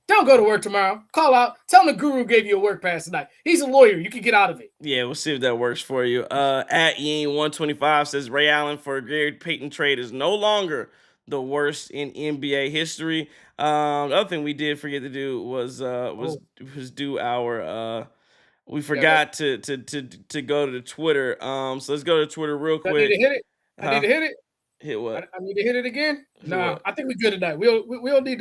Don't go to work tomorrow. Call out. Tell him the guru gave you a work pass tonight. He's a lawyer. You can get out of it. Yeah, we'll see if that works for you. At Ying125 says Ray Allen for a Gary Payton trade is no longer the worst in NBA history. The other thing we did forget to do was do our we forgot to go to the Twitter. So let's go to Twitter real quick. I need to hit it. I need to hit it. Hit what? I need to hit it again. No, I think we're good tonight. We don't need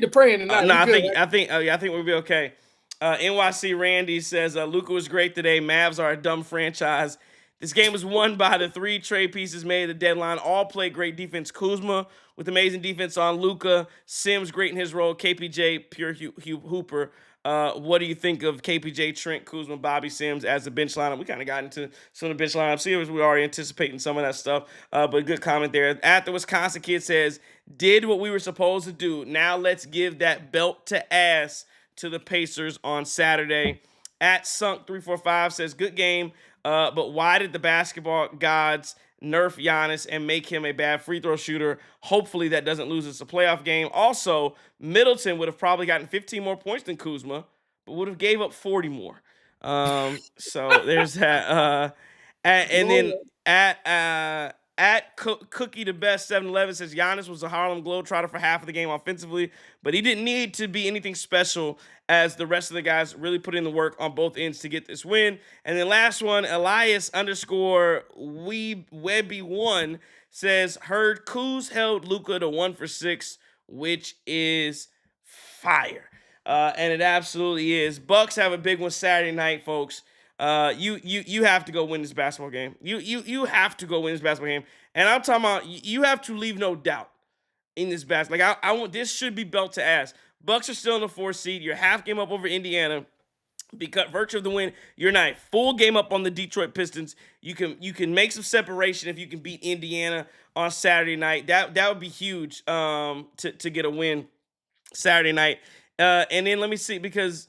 to pray in tonight. No, I think we'll be okay. NYC Randy says Luka was great today. Mavs are a dumb franchise. This game was won by the 3 trade pieces made at the deadline. All played great defense. Kuzma with amazing defense on Luka. Sims great in his role. KPJ pure hooper. What do you think of KPJ, Trent, Kuzma, Bobby Sims as the bench lineup? We kind of got into some of the bench lineup. See, we're already anticipating some of that stuff. But good comment there. At the Wisconsin kid says, did what we were supposed to do. Now let's give that belt to ass to the Pacers on Saturday. At Sunk345 says, good game, but why did the basketball gods nerf Giannis and make him a bad free throw shooter? Hopefully that doesn't lose us a playoff game. Also, Middleton would have probably gotten 15 more points than Kuzma, but would have gave up 40 more. So there's that. And then at Cookie the Best 7-Eleven says Giannis was a Harlem Globetrotter for half of the game offensively, but he didn't need to be anything special as the rest of the guys really put in the work on both ends to get this win. And then last one, Elias _Webby1 says, heard Kuz held Luka to 1 for 6, which is fire. And it absolutely is. Bucks have a big one Saturday night, folks. You have to go win this basketball game. You have to go win this basketball game. And I'm talking about you have to leave no doubt in this basketball. Like I want this should be belt to ass. Bucks are still in the 4th seed. You're half game up over Indiana. Because virtue of the win, you're not full game up on the Detroit Pistons. You can make some separation if you can beat Indiana on Saturday night. That would be huge to get a win Saturday night. And then let me see because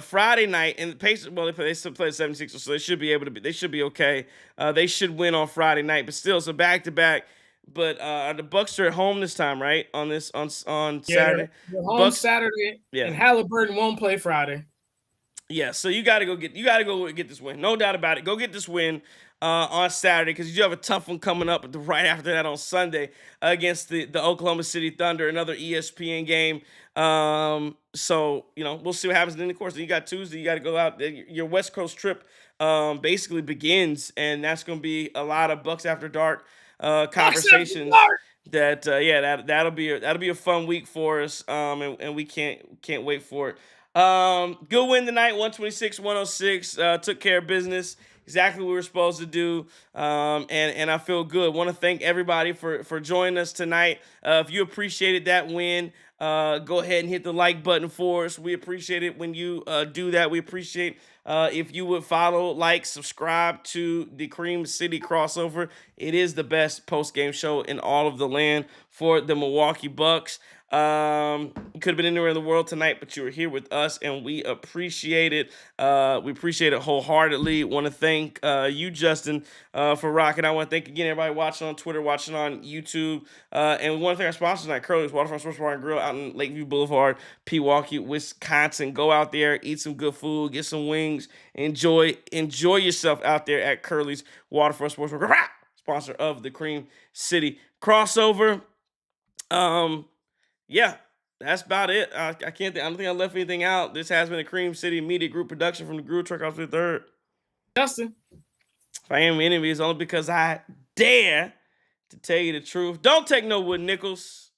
Friday night and the Pacers, well, they still play the 76ers, so they should be okay. They should win on Friday night, but still, so back to back. But the Bucks are at home this time, right? On Saturday. They're home Saturday, and Halliburton won't play Friday. Yeah, so you got to get this win. No doubt about it. Go get this win on Saturday because you do have a tough one coming up right after that on Sunday against the Oklahoma City Thunder, another ESPN game. So we'll see what happens. And then of course you got Tuesday. You got to go out. Your West Coast trip basically begins, and that's going to be a lot of Bucks After Dark Bucks after conversations. dark. That'll be a fun week for us. And we can't wait for it. Good win tonight, 126-106. Took care of business, exactly what we were supposed to do. And I feel good. Want to thank everybody for joining us tonight. If you appreciated that win, go ahead and hit the like button for us. We appreciate it when you do that. We appreciate if you would follow, like, subscribe to the Cream City Crossover. It is the best post-game show in all of the land for the Milwaukee Bucks. You could have been anywhere in the world tonight, but you were here with us, and we appreciate it. We appreciate it wholeheartedly. Want to thank you, Justin, for rocking. I want to thank again everybody watching on Twitter, watching on YouTube, and we want to thank our sponsors tonight, Curly's Waterfront Sports Bar and Grill out in Lakeview Boulevard, Milwaukee, Wisconsin. Go out there, eat some good food, get some wings, enjoy yourself out there at Curly's Waterfront Sports Bar, sponsor of the Cream City Crossover. Yeah, that's about it. I can't. I don't think I left anything out. This has been a Cream City Media Group production from the Groove Truck House with Third. Justin. If I am enemy, it's only because I dare to tell you the truth. Don't take no wood nickels.